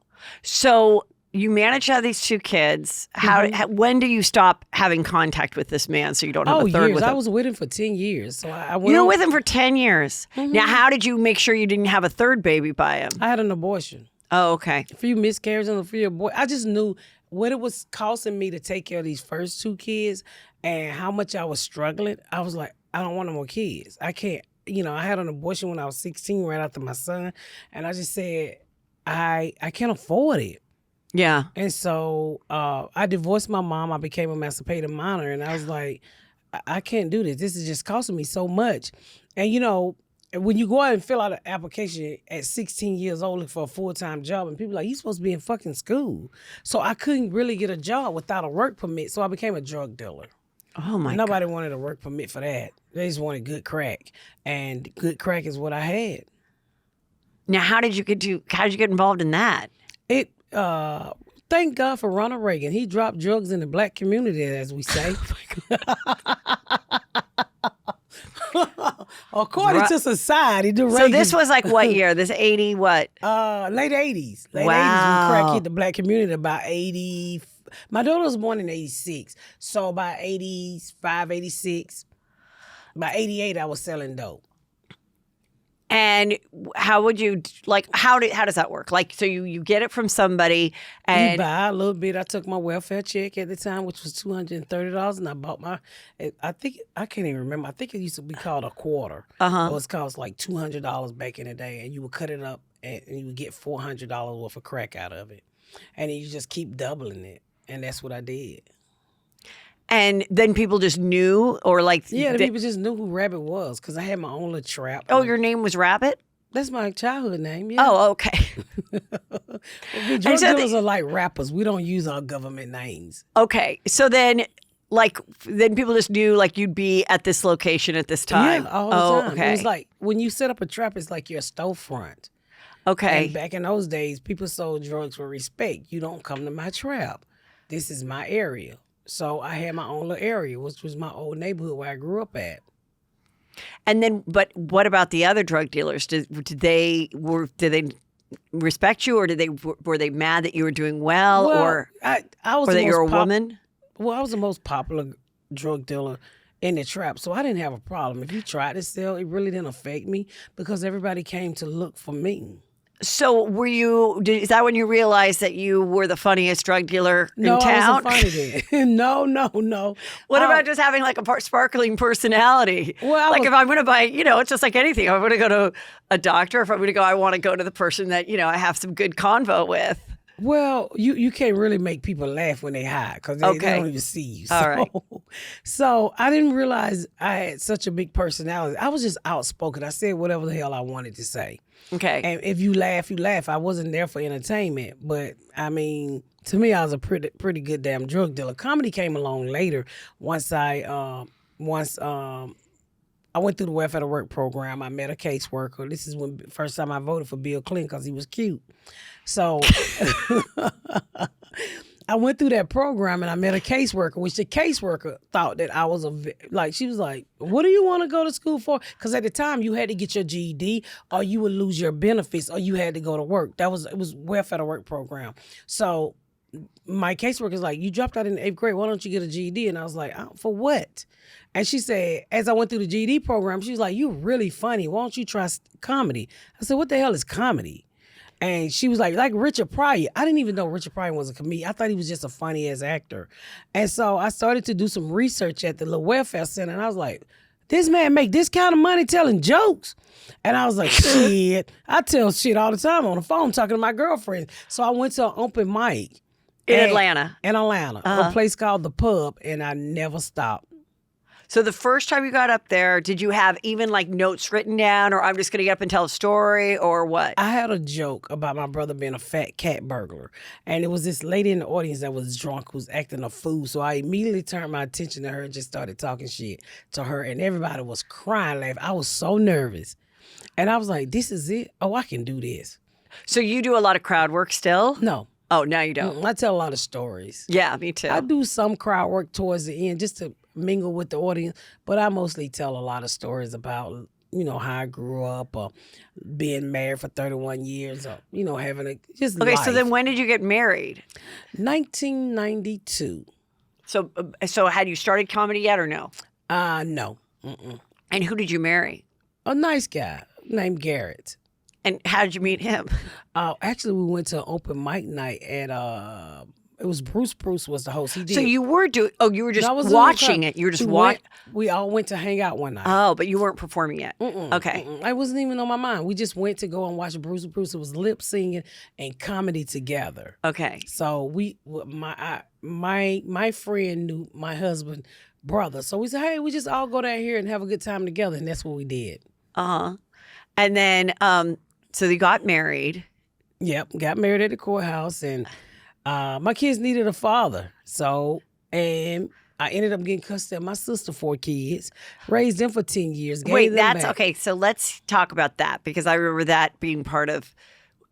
So you managed to have these 2 kids. When do you stop having contact with this man so you don't have a third years. with him? I was with him for 10 years. So you were with him for 10 years. Mm-hmm. Now, how did you make sure you didn't have a third baby by him? I had an abortion. Oh, okay. A few miscarriages and a few abortions. I just knew what it was costing me to take care of these first 2 kids and how much I was struggling. I was like, I don't want no more kids. I can't. I had an abortion when I was 16, right after my son. And I just said, I can't afford it. Yeah. And so I divorced my mom. I became a emancipated minor. And I was like, I can't do this. This is just costing me so much. And, when you go out and fill out an application at 16 years old for a full-time job, and people are like, you're supposed to be in fucking school. So I couldn't really get a job without a work permit. So I became a drug dealer. Oh, my God. Nobody wanted a work permit for that. They just wanted good crack. And good crack is what I had. Now, how did you get involved in that? Thank God for Ronald Reagan. He dropped drugs in the black community, as we say. According to society, so this was what year? This 80 what? Late 80s. Late 80s when crack hit the black community, about 80. My daughter was born in 86. So by 85, 86, by 88, I was selling dope. And how would you how does that work? Like, so you get it from somebody You and buy a little bit. I took my welfare check at the time, which was $230, and I bought I can't even remember. I think it used to be called a quarter. It was cost like $200 back in the day, and you would cut it up, and you would get $400 worth of crack out of it, and then you just keep doubling it, and that's what I did. and then people just knew, or like Yeah, the people just knew who Rabbit was because I had my own little trap. oh, your name was Rabbit? That's my childhood name. Yeah. Oh, okay. We drug dealers are like rappers. We don't use our government names. Okay. So then people just knew like you'd be at this location at this time. Yeah, all the time. Okay. It was like when you set up a trap, it's like your storefront. Okay. And back in those days, people sold drugs with respect. You don't come to my trap. This is my area. So I had my own little area, which was my old neighborhood where I grew up at. And then, but what about the other drug dealers? Did they respect you, or were they mad that you were doing well, or I was or the that you're a most woman? Well, I was the most popular drug dealer in the trap, so I didn't have a problem. If you tried to sell, it really didn't affect me because everybody came to look for me. So is that when you realized that you were the funniest drug dealer in No, I town? wasn't funny then. No. What about just having like a sparkling personality? Well, like if I'm going to buy, it's just like anything. If I'm going to go to a doctor, if I'm going to go, I want to go to the person that, I have some good convo with. Well, you can't really make people laugh when they high because they don't even see you. So, All right. So I didn't realize I had such a big personality. I was just outspoken. I said whatever the hell I wanted to say. Okay. And if you laugh, you laugh. I wasn't there for entertainment, but I mean, to me, I was a pretty good damn drug dealer. Comedy came along later once I went through the welfare to work program. I met a caseworker. This is when first time I voted for Bill Clinton because he was cute. So I went through that program and I met a caseworker, which the caseworker thought that I was she was like, what do you want to go to school for? Because at the time you had to get your GED or you would lose your benefits or you had to go to work. It was welfare to work program. So my caseworker's like, you dropped out in the 8th grade. Why don't you get a GED? And I was like, for what? And she said, as I went through the GED program, she was like, you're really funny. Why don't you try comedy? I said, what the hell is comedy? And she was like Richard Pryor. I didn't even know Richard Pryor was a comedian. I thought he was just a funny-ass actor. And so I started to do some research at the little welfare center, and I was like, this man make this kind of money telling jokes? And I was like, shit. I tell shit all the time on the phone talking to my girlfriend. So I went to an open mic. In Atlanta. A place called The Pub, and I never stopped. So the first time you got up there, did you have even like notes written down, or I'm just going to get up and tell a story, or what? I had a joke about my brother being a fat cat burglar. And it was this lady in the audience that was drunk who was acting a fool. So I immediately turned my attention to her and just started talking shit to her. And everybody was crying, laughing. I was so nervous. And I was like, this is it? Oh, I can do this. So you do a lot of crowd work still? No. Oh, now you don't. I tell a lot of stories. Yeah, me too. I do some crowd work towards the end just to mingle with the audience, but I mostly tell a lot of stories about, how I grew up or being married for 31 years or, having just Okay, life. so then when did you get married? 1992. So had you started comedy yet or no? No. Mm-mm. And who did you marry? A nice guy named Garrett. And how did you meet him? Actually, we went to an open mic night at it was Bruce. Bruce was the host. He did. So you were you were just No, I was watching it. You were just watching. We all went to hang out one night. Oh, but you weren't performing yet. Okay. I wasn't even on my mind. We just went to go and watch Bruce. Bruce. It was lip singing and comedy together. Okay. So my friend knew my husband brother. So we said, hey, we just all go down here and have a good time together, and that's what we did. And then so you got married. Yep, got married at the courthouse, and my kids needed a father. And I ended up getting custody of my sister's 4 kids, raised them for 10 years. Wait, them that's back. okay. So let's talk about that, because I remember that being part of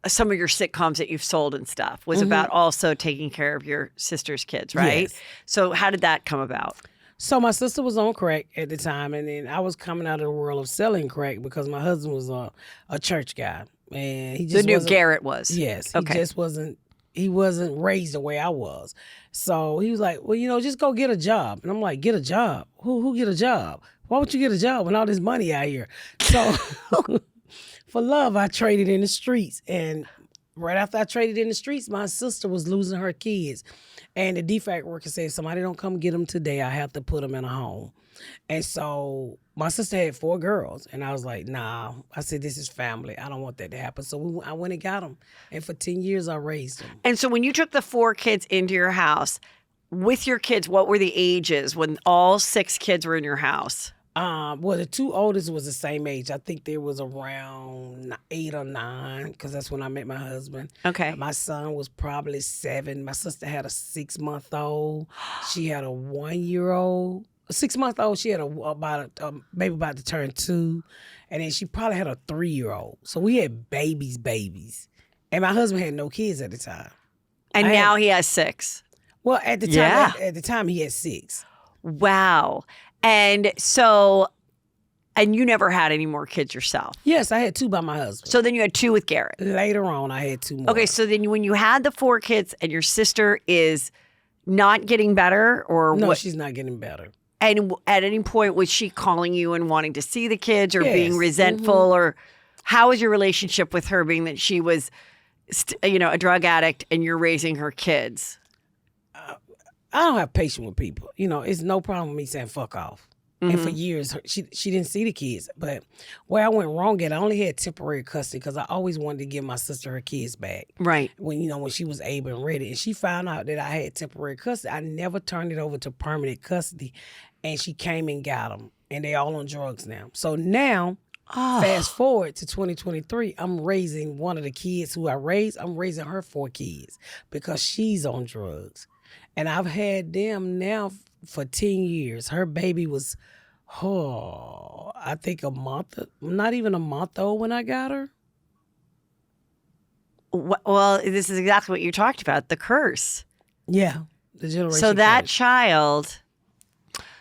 some of your sitcoms that you've sold and stuff was about also taking care of your sister's kids, right? Yes. So how did that come about? So my sister was on crack at the time, and then I was coming out of the world of selling crack because my husband was a church guy, and he just The new wasn't- Garrett was. Yes, he Okay. just wasn't. He wasn't raised the way I was. So he was like, well, just go get a job. And I'm like, get a job? Who get a job? Why would you get a job when all this money out here? So For love, I traded in the streets. And right after I traded in the streets, my sister was losing her kids. And the DFAC worker said, somebody don't come get them today. I have to put them in a home. And so my sister had 4 girls. And I was like, nah. I said, this is family. I don't want that to happen. So I went and got them. And for 10 years, I raised them. And so when you took the 4 kids into your house, with your kids, what were the ages when all 6 kids were in your house? Well, the 2 oldest was the same age. I think there was around 8 or 9 because that's when I met my husband. Okay. My son was probably 7. My sister had a 6-month-old. She had a 1-year-old. A 6-month-old. She had a baby about to turn 2, and then she probably had a 3-year-old. So we had babies, and my husband had no kids at the time. And now he has 6. Well, at the time, Yeah. at the time he had 6. Wow. And so, and you never had any more kids yourself. Yes, I had 2 by my husband. So then you had 2 with Garrett. Later on, I had 2 more. Okay, so then when you had the 4 kids and your sister is not getting better or No, what? she's not getting better. And at any point was she calling you and wanting to see the kids or Yes. being resentful or how was your relationship with her being that she was, a drug addict and you're raising her kids? I don't have patience with people. It's no problem with me saying fuck off. And for years, she didn't see the kids. But where I went wrong at, I only had temporary custody because I always wanted to give my sister her kids back. Right. When she was able and ready. And she found out that I had temporary custody. I never turned it over to permanent custody. And she came and got them. And they all on drugs now. So now, fast forward to 2023, I'm raising one of the kids who I raised. I'm raising her 4 kids because she's on drugs. And I've had them now for 10 years. Her baby was, I think not even a month old when I got her. Well, this is exactly what you talked about, the curse. Yeah, the generation. So that curse. child,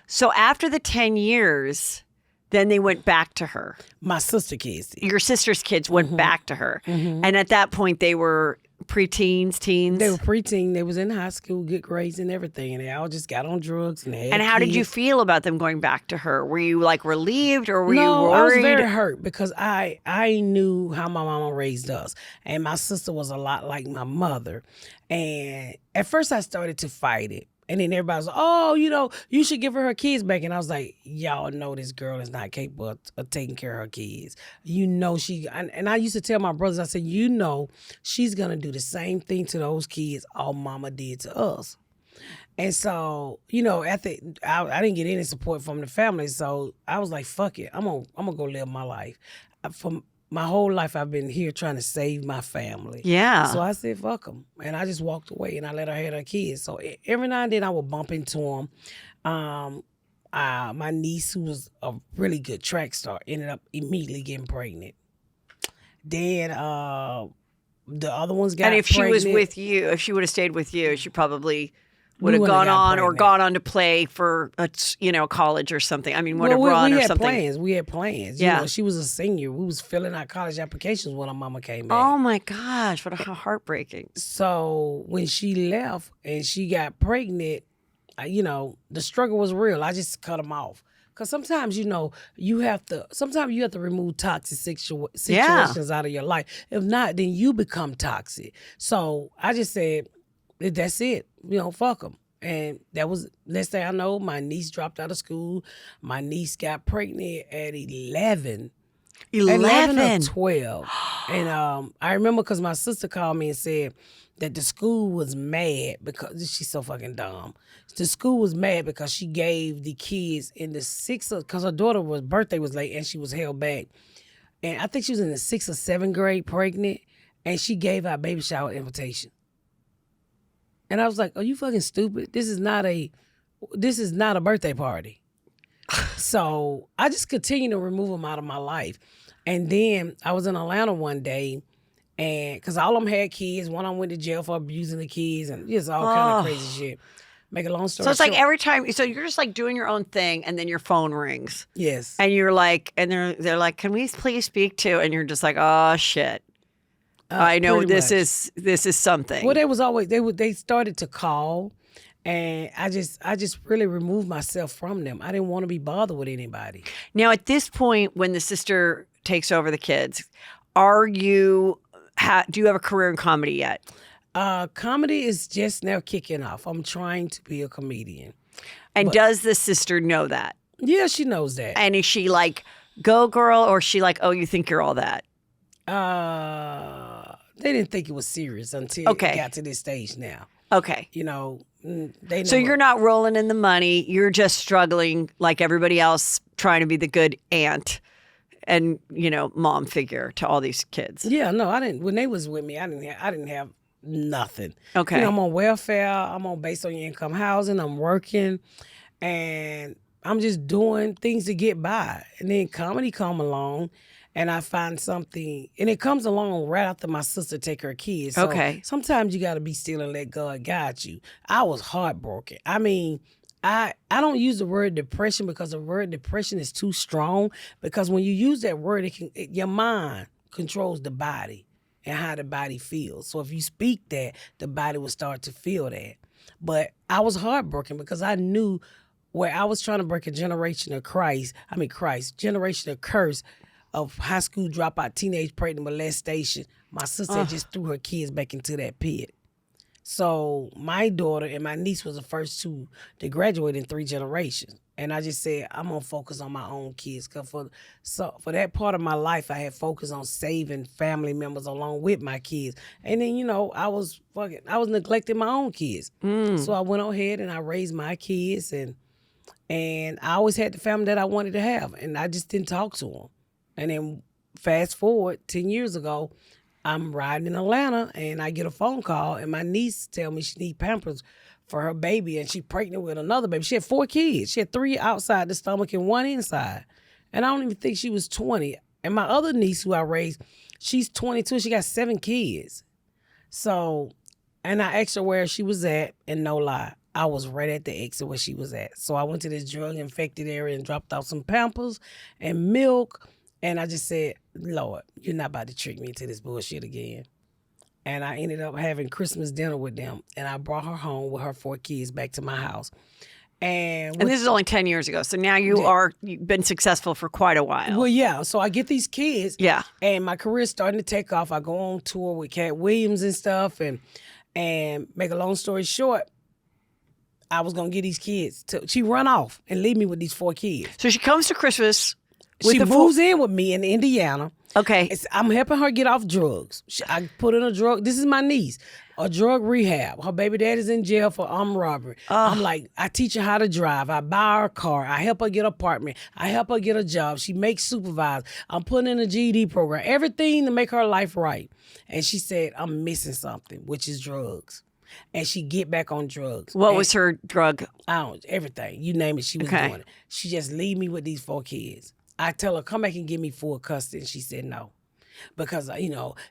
so after the 10 years, then they went back to her. My sister kids did. Your sister's kids went back to her. And at that point, they were preteens, teens? They were preteen. They was in high school, good grades and everything. And they all just got on drugs. And how did you feel about them going back to her? Were you relieved or were you worried? I was very hurt because I knew how my mama raised us. And my sister was a lot like my mother. And at first I started to fight it. And then everybody was like, oh, you should give her kids back. And I was like, y'all know this girl is not capable of taking care of her kids. And I used to tell my brothers, I said, she's going to do the same thing to those kids all mama did to us. And so, after I didn't get any support from the family. So I was like, fuck it. I'm gonna go live my life. For my whole life, I've been here trying to save my family. Yeah. So I said, fuck them. And I just walked away and I let her have her kids. So every now and then I would bump into them. My niece, who was a really good track star, ended up immediately getting pregnant. Then the other ones got pregnant. And if she was with you, if she would have stayed with you, she probably would have wouldn't gone have got on or pregnant. gone on to play for college or something. I mean, would have we run or had something. plans. We had plans. Yeah. She was a senior. We was filling out college applications when her mama came back. Oh my gosh, how heartbreaking. So when she left and she got pregnant, the struggle was real. I just cut them off. Because sometimes, you have to remove toxic situations out of your life. If not, then you become toxic. So I just said, that's it. Fuck them. And that was, next thing I know, my niece dropped out of school. My niece got pregnant at 11. 11 or 12. And I remember because my sister called me and said that the school was mad because she's so fucking dumb. The school was mad because she gave the kids in the 6th, because her daughter's birthday was late and she was held back. And I think she was in the 6th or 7th grade pregnant, and she gave out baby shower invitation. And I was like, are you fucking stupid? This is not a birthday party. So I just continued to remove them out of my life. And then I was in Atlanta one day, and because all of them had kids. One of them went to jail for abusing the kids and just all kind of crazy shit. Make a long story short. So it's like every time, so you're just doing your own thing and then your phone rings. Yes. And you're like, and they're like, can we please speak to? And you're just like, oh shit. I know this is something. Well, they started to call, and I just really removed myself from them. I didn't want to be bothered with anybody. Now, at this point, when the sister takes over the kids, do you have a career in comedy yet? Comedy is just now kicking off. I'm trying to be a comedian. And does the sister know that? Yeah, she knows that. And is she like, go girl, or is she like, oh, you think you're all that? They didn't think it was serious until it got to this stage now. Okay. You know, they know. So you're not rolling in the money. You're just struggling like everybody else, trying to be the good aunt and, mom figure to all these kids. Yeah, no, I didn't. When they was with me, I didn't have nothing. Okay. I'm on welfare. I'm on based on your income housing. I'm working, and I'm just doing things to get by. And then comedy come along, and I find something, and it comes along right after my sister take her kids. So sometimes you got to be still and let God guide you. I was heartbroken. I mean, I don't use the word depression because the word depression is too strong. Because when you use that word, your mind controls the body and how the body feels. So if you speak that, the body will start to feel that. But I was heartbroken because I knew where I was trying to break a generation of generation of curse of high school dropout, teenage pregnant molestation. My sister just threw her kids back into that pit. So my daughter and my niece was the first two to graduate in 3 generations. And I just said, I'm going to focus on my own kids. Because for that part of my life, I had focused on saving family members along with my kids. And then, I was neglecting my own kids. So I went ahead and I raised my kids. And I always had the family that I wanted to have. And I just didn't talk to them. And then fast forward 10 years ago, I'm riding in Atlanta and I get a phone call and my niece tell me she need Pampers for her baby and she pregnant with another baby. She had 4 kids. She had 3 outside the stomach and 1 inside. And I don't even think she was 20. And my other niece who I raised, she's 22. She got 7 kids. So, and I asked her where she was at, and no lie, I was right at the exit where she was at. So I went to this drug-infected area and dropped off some Pampers and milk. And I just said, Lord, you're not about to trick me into this bullshit again. And I ended up having Christmas dinner with them. And I brought her home with her 4 kids back to my house. And this is only 10 years ago. So now you've been successful for quite a while. Well, yeah. So I get these kids. Yeah. And my career's starting to take off. I go on tour with Cat Williams and stuff. And make a long story short, I was going to get these kids. She run off and leave me with these 4 kids. So she comes to Christmas. She moves in with me in Indiana. Okay. I'm helping her get off drugs. I put in a drug. This is my niece. A drug rehab. Her baby daddy's in jail for armed robbery. I'm like, I teach her how to drive. I buy her a car. I help her get an apartment. I help her get a job. She makes supervisors. I'm putting in a GED program. Everything to make her life right. And she said, I'm missing something, which is drugs. And she get back on drugs. What was her drug? Everything. You name it, she was doing it. She just leave me with these 4 kids. I tell her, come back and give me full custody. And she said no. Because,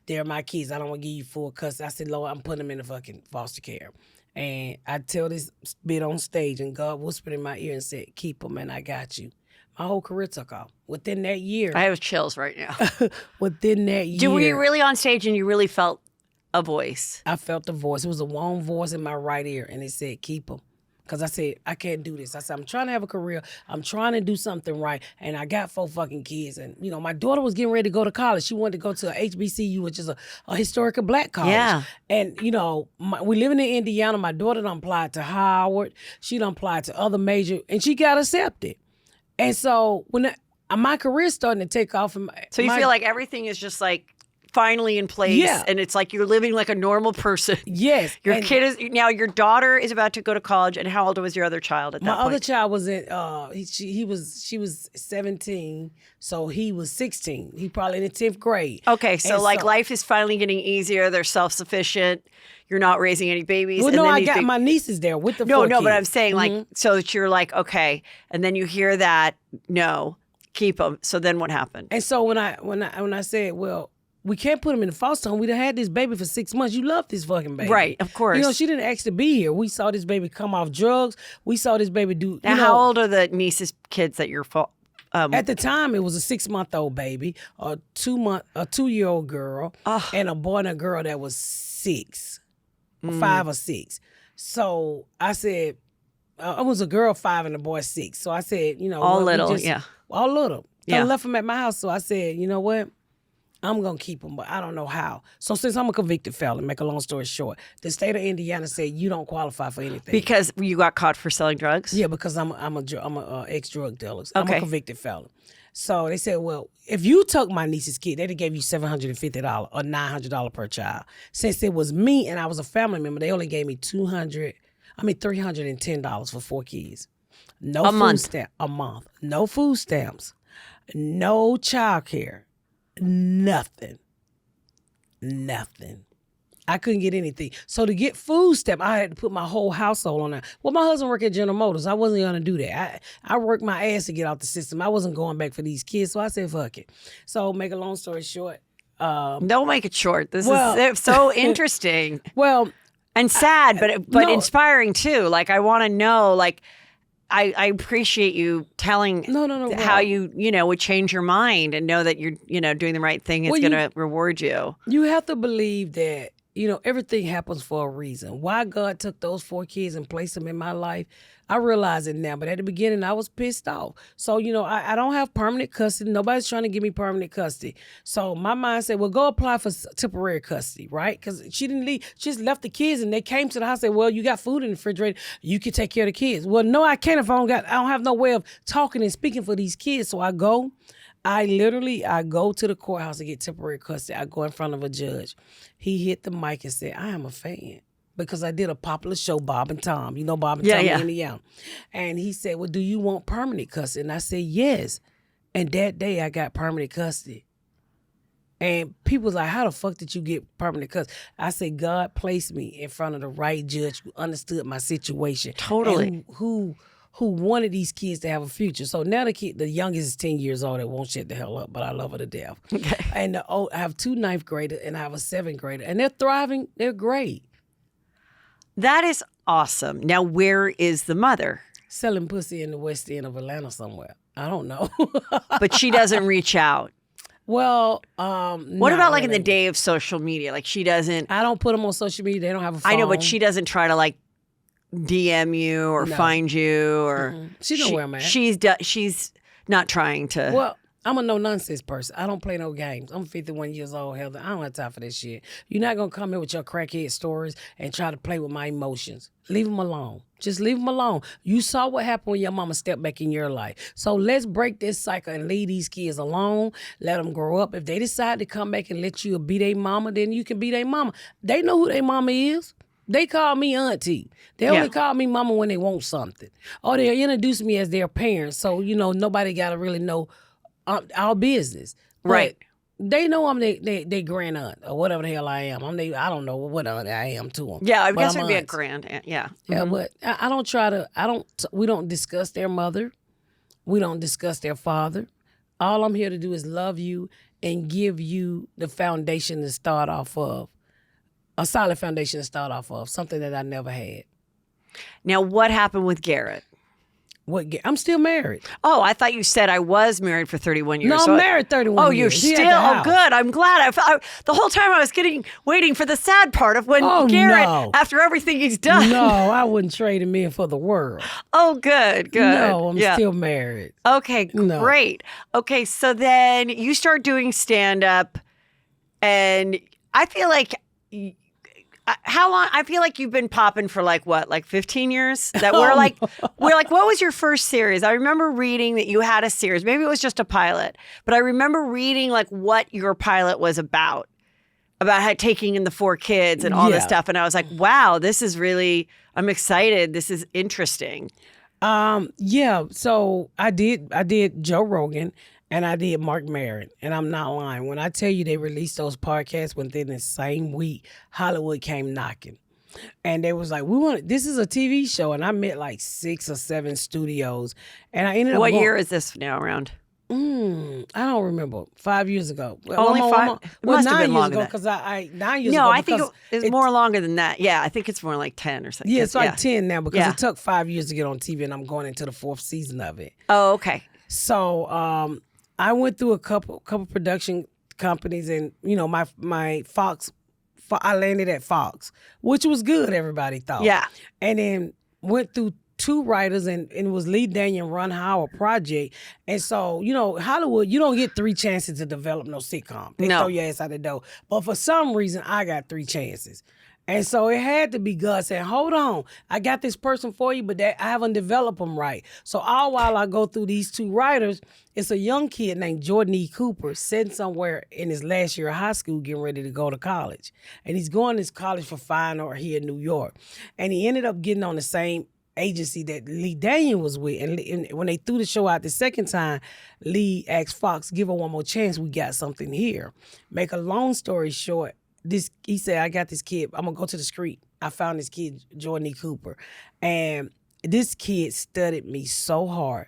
they're my kids. I don't want to give you full custody. I said, Lord, I'm putting them in the fucking foster care. And I tell this bit on stage, and God whispered in my ear and said, keep them, and I got you. My whole career took off. Within that year. I have chills right now. Within that year. Were you really on stage and you really felt a voice? I felt the voice. It was a warm voice in my right ear, and it said, keep them. Because I said, I can't do this. I said, I'm trying to have a career. I'm trying to do something right. And I got 4 fucking kids. And, my daughter was getting ready to go to college. She wanted to go to a HBCU, which is a historical black college. Yeah. And, we living in Indiana. My daughter done applied to Howard. She done applied to other major, and she got accepted. And so when my career's starting to take off. So you feel like everything is just like finally in place, and it's like you're living like a normal person. Yes. Your kid is now. Your daughter is about to go to college, and how old was your other child at that point? My other child was she was 17, so he was 16. He probably in the 10th grade. Okay, so life is finally getting easier. They're self-sufficient. You're not raising any babies. Well, no, I got my nieces there with the 4 kids. But I'm saying so that you're like, okay, and then you hear that, no, keep them. So then what happened? And so when I said, well, we can't put him in the foster home. We done had this baby for 6 months. You love this fucking baby. Right, of course. She didn't ask to be here. We saw this baby come off drugs. We saw this baby do... Now, how old are the nieces' kids that you're... At the time, it was a 6-month-old baby, a 2-year-old girl, and a boy and a girl that was 6, 5 or 6. So I said... it was a girl 5 and a boy 6. So I said, all little, all little. I left them at my house. So I said, you know what? I'm going to keep them, but I don't know how. So since I'm a convicted felon, make a long story short, the state of Indiana said you don't qualify for anything. Because you got caught for selling drugs? Yeah, because I'm a ex-drug dealer. I'm Okay. a convicted felon. So they said, well, if you took my niece's kid, they'd have gave you $750 or $900 per child. Since it was me and I was a family member, they only gave me $310 for 4 kids. No A food month. a month. No food stamps. No child care. Nothing. I couldn't get anything. So to get food stamp, I had to put my whole household on that. Well, my husband worked at General Motors. I wasn't going to do that. I worked my ass to get out the system. I wasn't going back for these kids. So I said, fuck it. So make a long story short. Don't make it short. This Well- is so interesting Well, and sad, but no. inspiring too. Like, I want to know, like, I appreciate you telling No, how well- you would change your mind and know that you're, doing the right thing is Well, going to reward you. you have to believe that, everything happens for a reason. Why God took those 4 kids and placed them in my life, I realize it now. But at the beginning, I was pissed off. So, I don't have permanent custody. Nobody's trying to give me permanent custody. So my mind said, well, go apply for temporary custody, right? Because she didn't leave. She just left the kids and they came to the house and said, well, you got food in the refrigerator. You can take care of the kids. Well, no, I can't if I don't have no way of talking and speaking for these kids. So I go to the courthouse to get temporary custody. I go in front of a judge. He hit the mic and said, I am a fan. Because I did a popular show, Bob and Tom. You know Bob and Tom in Indiana. And he said, well, do you want permanent custody? And I said, yes. And that day I got permanent custody. And people was like, how the fuck did you get permanent custody? I said, God placed me in front of the right judge who understood my situation. Totally. And who wanted these kids to have a future. So now the youngest is 10 years old. It won't shut the hell up, but I love her to death. Okay. And I have 2 ninth graders and I have a 7th grader. And they're thriving. They're great. That is awesome. Now, where is the mother? Selling pussy in the West End of Atlanta somewhere. I don't know. But she doesn't reach out. Well, What about like in the day of social media? Like, she doesn't. I don't put them on social media. They don't have a phone. I know, but she doesn't try to like DM you or No. find you or. She know where I'm at. She's not trying to. Well, I'm a no-nonsense person. I don't play no games. I'm 51 years old, Heather. I don't have time for this shit. You're not going to come here with your crackhead stories and try to play with my emotions. Leave them alone. Just leave them alone. You saw what happened when your mama stepped back in your life. So let's break this cycle and leave these kids alone. Let them grow up. If they decide to come back and let you be their mama, then you can be their mama. They know who their mama is. They call me auntie. They only call me mama when they want something. Or they introduce me as their parents. So, nobody got to really know our business. But Right. they know I'm they grand aunt or whatever the hell I am. I don't know what aunt I am to them. Yeah, I But guess I'm it'd be a aunt. grand. Yeah. Yeah, but I don't we don't discuss their mother. We don't discuss their father. All I'm here to do is love you and give you the foundation to start off of. A solid foundation to start off of. Something that I never had. Now, what happened with Garrett? I'm still married. Oh, I thought you said I was married for 31 years. No, So I'm married 31 Oh, years. you're He at still. the Oh, house. good. I'm glad. The whole time I was waiting for the sad part of when Oh, Garrett, no. after everything he's done. No, I wouldn't trade him in for the world. Oh, good. No, I'm Yeah. still married. Okay, No. great. Okay, so then you start doing stand up, and I feel like. How long? I feel like you've been popping for like 15 years? That we're like, what was your first series? I remember reading that you had a series. Maybe it was just a pilot, but I remember reading like what your pilot was about how taking in the 4 kids and all this Yeah. stuff. And I was like, wow, this is really. I'm excited. This is interesting. Yeah. So I did Joe Rogan and I did Mark Maron, and I'm not lying when I tell you they released those podcasts within the same week. Hollywood came knocking, and they was like, this is a TV show, and I met like 6 or 7 studios, and I ended up. What year is this now around? I don't remember. 5 years ago. Only 5? It must have 9 been years longer ago than because I 9 years ago. No, I think because it's more longer than that. Yeah, I think it's more like 10 or something. Yeah, it's like 10 now because Yeah. it took 5 years to get on TV, and I'm going into the 4th season of it. Oh, okay. So I went through a couple production companies, and my Fox, I landed at Fox, which was good. Everybody thought. Yeah. And then went through two writers, and it was Lee Daniel and Ron Howard project. And so, Hollywood, you don't get 3 chances to develop no sitcom. They throw your ass out the door. But for some reason, I got 3 chances. And so it had to be God saying, hold on, I got this person for you, but I haven't developed them right. So all while I go through these 2 writers, it's a young kid named Jordan E. Cooper sitting somewhere in his last year of high school getting ready to go to college. And he's going to college for fine art here in New York. And he ended up getting on the same agency that Lee Daniel was with. And when they threw the show out the second time, Lee asked Fox, give her one more chance, we got something here. Make a long story short, he said, I got this kid. I'm going to go to the street. I found this kid, Jordan E. Cooper. And this kid studied me so hard.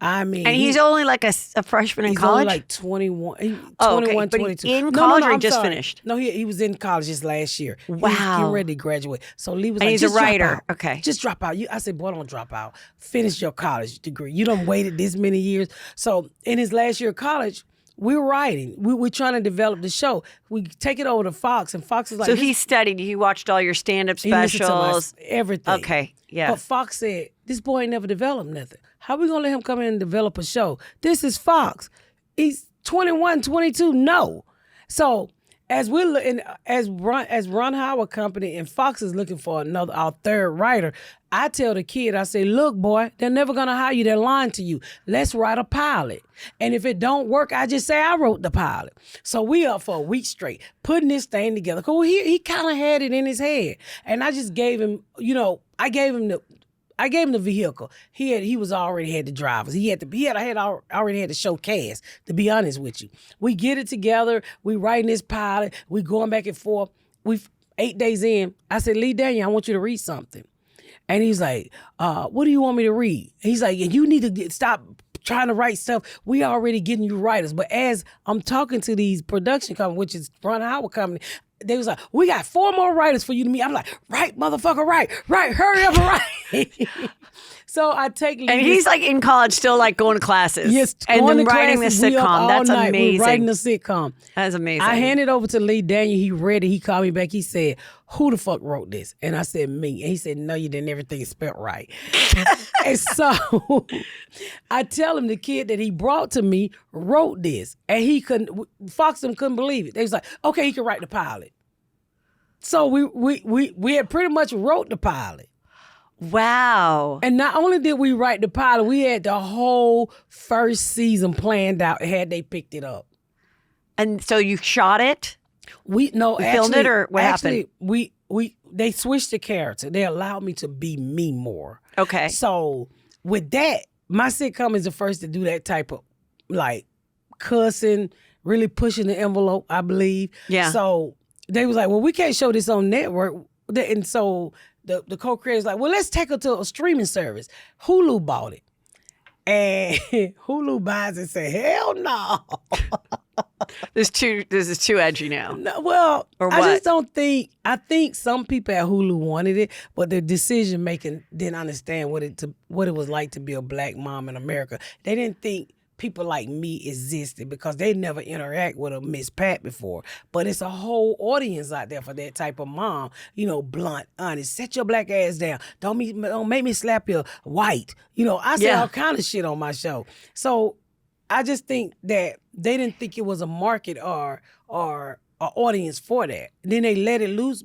I mean, and he's only like a freshman in college? He's only like 21, 21, okay. 22. In college or he just sorry. finished? No, he was in college just last year. Wow. He was getting ready to graduate. So Lee was and like, he's just a writer. drop out. Okay. Just drop out. I said, boy, don't drop out. Finish your college degree. You done waited this many years. So in his last year of college, we're writing. We're trying to develop the show. We take it over to Fox, and Fox is like... So he studied. He watched all your stand-up specials. Everything. Okay, yeah. But Fox said, this boy ain't never developed nothing. How we going to let him come in and develop a show? This is Fox. He's 21, 22. No. So as we're looking, as Ron Howard Company and Fox is looking for our third writer, I tell the kid, I say, look, boy, they're never gonna hire you. They're lying to you. Let's write a pilot. And if it don't work, I just say I wrote the pilot. So we up for a week straight putting this thing together. Cause he kind of had it in his head, and I just gave him, I gave him the vehicle. He was already had the drivers. He already had the show cast, to be honest with you. We get it together. We writing this pilot. We going back and forth. 8 days in, I said, Lee Daniel, I want you to read something. And he's like, what do you want me to read? He's like, you need to stop trying to write stuff. We already getting you writers. But as I'm talking to these production companies, which is Ron Howard Company, they was like, we got 4 more writers for you to meet. I'm like, right, motherfucker, right, hurry up and write. So I take Lee. And he's like in college still like going to classes. Yes, and going then to writing classes, the sitcom. That's amazing. We're writing the sitcom. That's amazing. I handed over to Lee Daniel. He read it. He called me back. He said, who the fuck wrote this? And I said, me. And he said, no, you didn't. Everything is spelled right. And so I tell him the kid that he brought to me wrote this. And Fox couldn't believe it. They was like, okay, he can write the pilot. So we had pretty much wrote the pilot. Wow. And not only did we write the pilot, we had the whole first season planned out had they picked it up. And so you shot it? You filmed it, or what happened? They switched the character. They allowed me to be me more. Okay. So with that, my sitcom is the first to do that type of like cussing, really pushing the envelope, I believe. Yeah. So they was like, well, we can't show this on network. And so the co-creator's like, well, let's take her to a streaming service. Hulu bought it. And Hulu buys it and say, hell no. This is too edgy now. No, well, or I what? just don't think, I think some people at Hulu wanted it, but the decision making didn't understand what it was like to be a black mom in America. They didn't think people like me existed because they never interact with a Miss Pat before. But it's a whole audience out there for that type of mom. Blunt, honest. Set your black ass down. Don't make me slap your white. I say all kind of shit on my show. So I just think that they didn't think it was a market or an audience for that. Then they let it loose.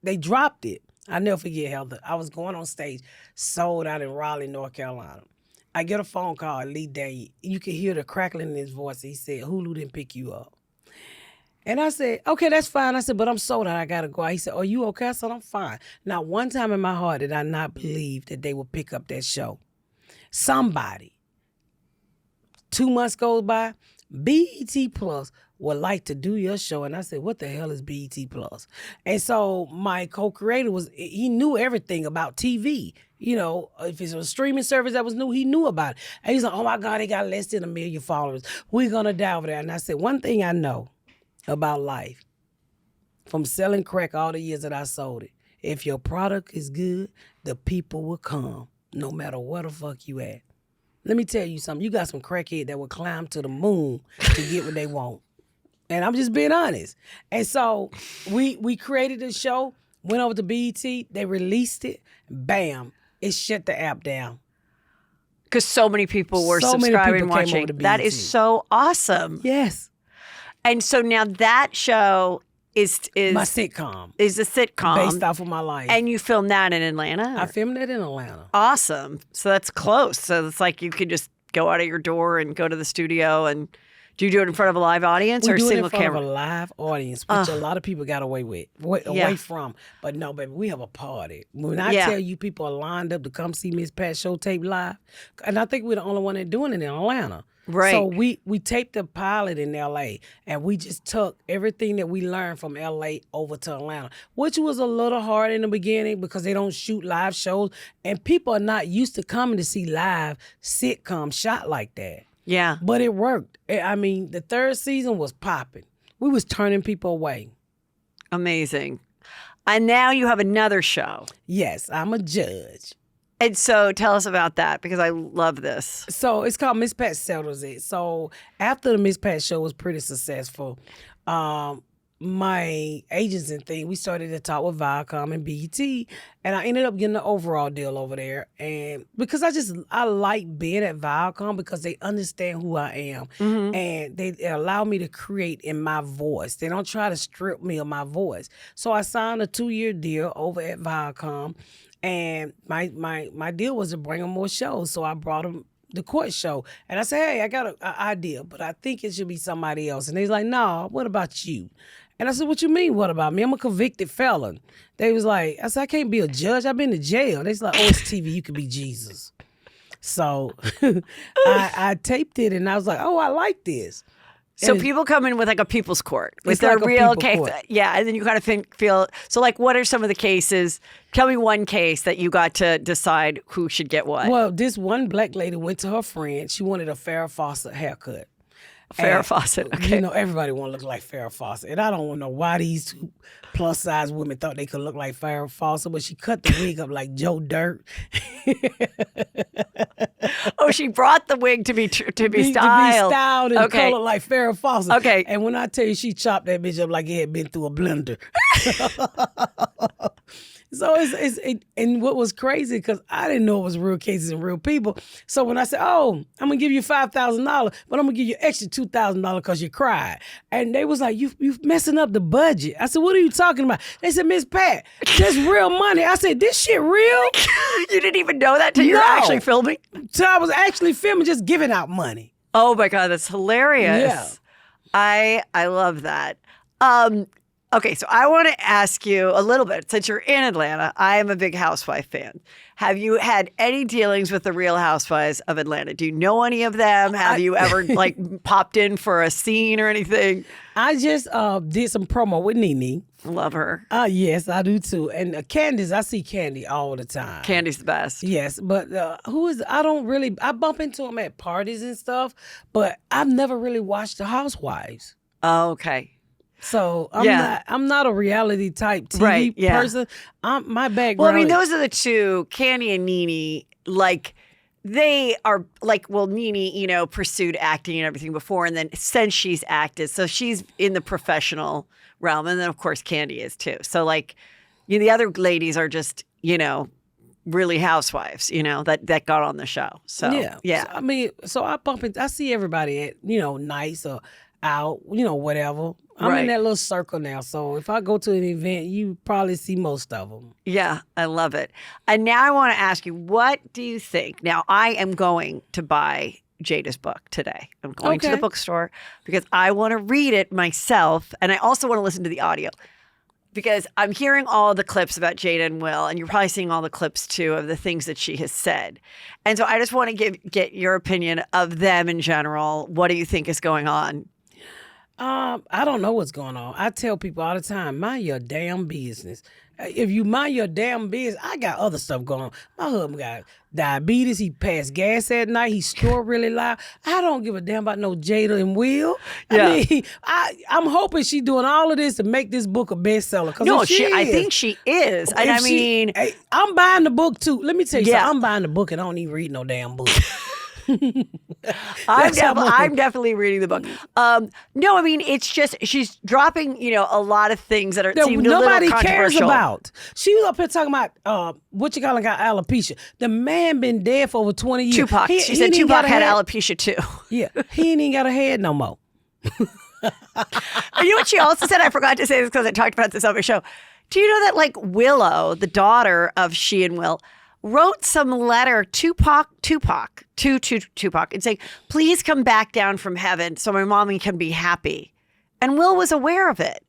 They dropped it. I'll never forget, Heather. I was going on stage, sold out in Raleigh, North Carolina. I get a phone call, Lee Daniel. You can hear the crackling in his voice. He said, Hulu didn't pick you up. And I said, okay, that's fine. I said, but I'm sold out. I got to go out. He said, are you okay? I said, I'm fine. Not one time in my heart did I not believe that they would pick up that show. Somebody. 2 months goes by, BET Plus would like to do your show. And I said, what the hell is BET Plus? And so my co-creator he knew everything about TV. If it's a streaming service that was new, he knew about it. And he's like, oh my God, they got less than 1 million followers. We're going to die over there. And I said, one thing I know about life, from selling crack all the years that I sold it, if your product is good, the people will come, no matter where the fuck you at. Let me tell you something. You got some crackhead that will climb to the moon to get what they want. And I'm just being honest. And so we created a show, went over to BET, they released it, bam. it shut the app down. Because so many people were So many subscribing people and came watching. over to That BET. is so awesome. Yes. And so now that show is My sitcom. is a sitcom. Based off of my life. And you filmed that in Atlanta? I filmed it in Atlanta. Awesome. So that's close. So it's like you could just go out of your door and go to the studio. And do you do it in front of a live audience We or do it single in front camera? of a live audience, which a lot of people got away from. But no, baby, we have a party. When I tell you people are lined up to come see Miss Pat show tape live, and I think we're the only one that's doing it in Atlanta. Right. So we taped the pilot in L.A. and we just took everything that we learned from L.A. over to Atlanta, which was a little hard in the beginning because they don't shoot live shows and people are not used to coming to see live sitcoms shot like that. Yeah. But it worked. I mean, the third season was popping. We was turning people away. Amazing. And now you have another show. Yes, I'm a judge. And so tell us about that because I love this. So it's called Miss Pat Settles It. So after the Miss Pat show was pretty successful, my agents and thing, we started to talk with Viacom and BET, and I ended up getting the overall deal over there. And because I like being at Viacom because they understand who I am, and they allow me to create in my voice. They don't try to strip me of my voice. So I signed a 2-year deal over at Viacom, and my deal was to bring them more shows. So I brought them the court show. And I said, hey, I got an idea, but I think it should be somebody else. And they was like, no, what about you? And I said, what you mean, what about me? I'm a convicted felon. They was like, I said, I can't be a judge. I've been to jail. They was like, oh, it's TV. You could be Jesus. So I taped it and I was like, oh, I like this. So And people come in with like a people's court with It's their like a real people case. court. Yeah. And then you kind of feel, so like what are some of the cases? Tell me one case that you got to decide who should get what. Well, this one black lady went to her friend. She wanted a Farrah Fawcett haircut. Farrah And, Fawcett. Okay. You know, everybody want to look like Farrah Fawcett. And I don't know why these two plus-size women thought they could look like Farrah Fawcett, but she cut the wig up like Joe Dirt. Oh, she brought the wig to be styled. To be styled and Okay. colored like Farrah Fawcett. Okay. And when I tell you she chopped that bitch up like it had been through a blender. So and what was crazy, because I didn't know it was real cases and real people. So when I said, oh, I'm going to give you $5,000, but I'm going to give you extra $2,000 because you cried. And they was like, you messing up the budget. I said, what are you talking about? They said, Miss Pat, that's real money. I said, this shit real? You didn't even know that till you were No. actually filming? So I was actually filming, just giving out money. Oh my God, that's hilarious. Yeah. I love that. Okay, so I want to ask you a little bit. Since you're in Atlanta, I am a big Housewife fan. Have you had any dealings with the Real Housewives of Atlanta? Do you know any of them? Have you ever like popped in for a scene or anything? I just did some promo with Nene. Love her. Yes, I do too. And Candace, I see Candy all the time. Candy's the best. Yes, but I bump into them at parties and stuff, but I've never really watched The Housewives. Oh, okay. So Yeah. I'm not a reality type TV Right, yeah. person. My background. Well, I mean, those are the two, Candy and Nene, like, they are like, well, Nene, you know, pursued acting and everything before, and then since she's acted, so she's in the professional realm, and then of course Candy is too. So like, the other ladies are just, you know, really housewives, you know, that got on the show. So yeah. So, I mean, so I bump into, I see everybody at, you know, nice or out, you know, whatever. I'm Right. in that little circle now. So if I go to an event, you probably see most of them. Yeah, I love it. And now I want to ask you, what do you think? Now, I am going to buy Jada's book today. I'm going to the Okay. bookstore because I want to read it myself. And I also want to listen to the audio because I'm hearing all the clips about Jada and Will, and you're probably seeing all the clips too of the things that she has said. And so I just want to get your opinion of them in general. What do you think is going on? I don't know what's going on. I tell people all the time, mind your damn business. If you mind your damn business, I got other stuff going on. My husband got diabetes. He passed gas at night. He snored really loud. I don't give a damn about no Jada and Will. Yeah. I mean, I'm hoping she doing all of this to make this book a bestseller. 'Cause No, if she I is, think she is. And if I mean, hey, I'm buying the book too. Let me tell you Yeah. something. I'm buying the book and I don't even read no damn book. I'm definitely reading the book. No, I mean, it's just she's dropping, a lot of things that seem a little nobody cares controversial. about. She was up here talking about what you calling got alopecia. The man been dead for over 20 years. Tupac. She said Tupac had alopecia too. Yeah, he ain't even got a head no more. You know what she also said? I forgot to say this because I talked about this on my show. Do you know that like Willow, the daughter of she and Will, wrote some letter to Tupac and saying, please come back down from heaven so my mommy can be happy. And Will was aware of it.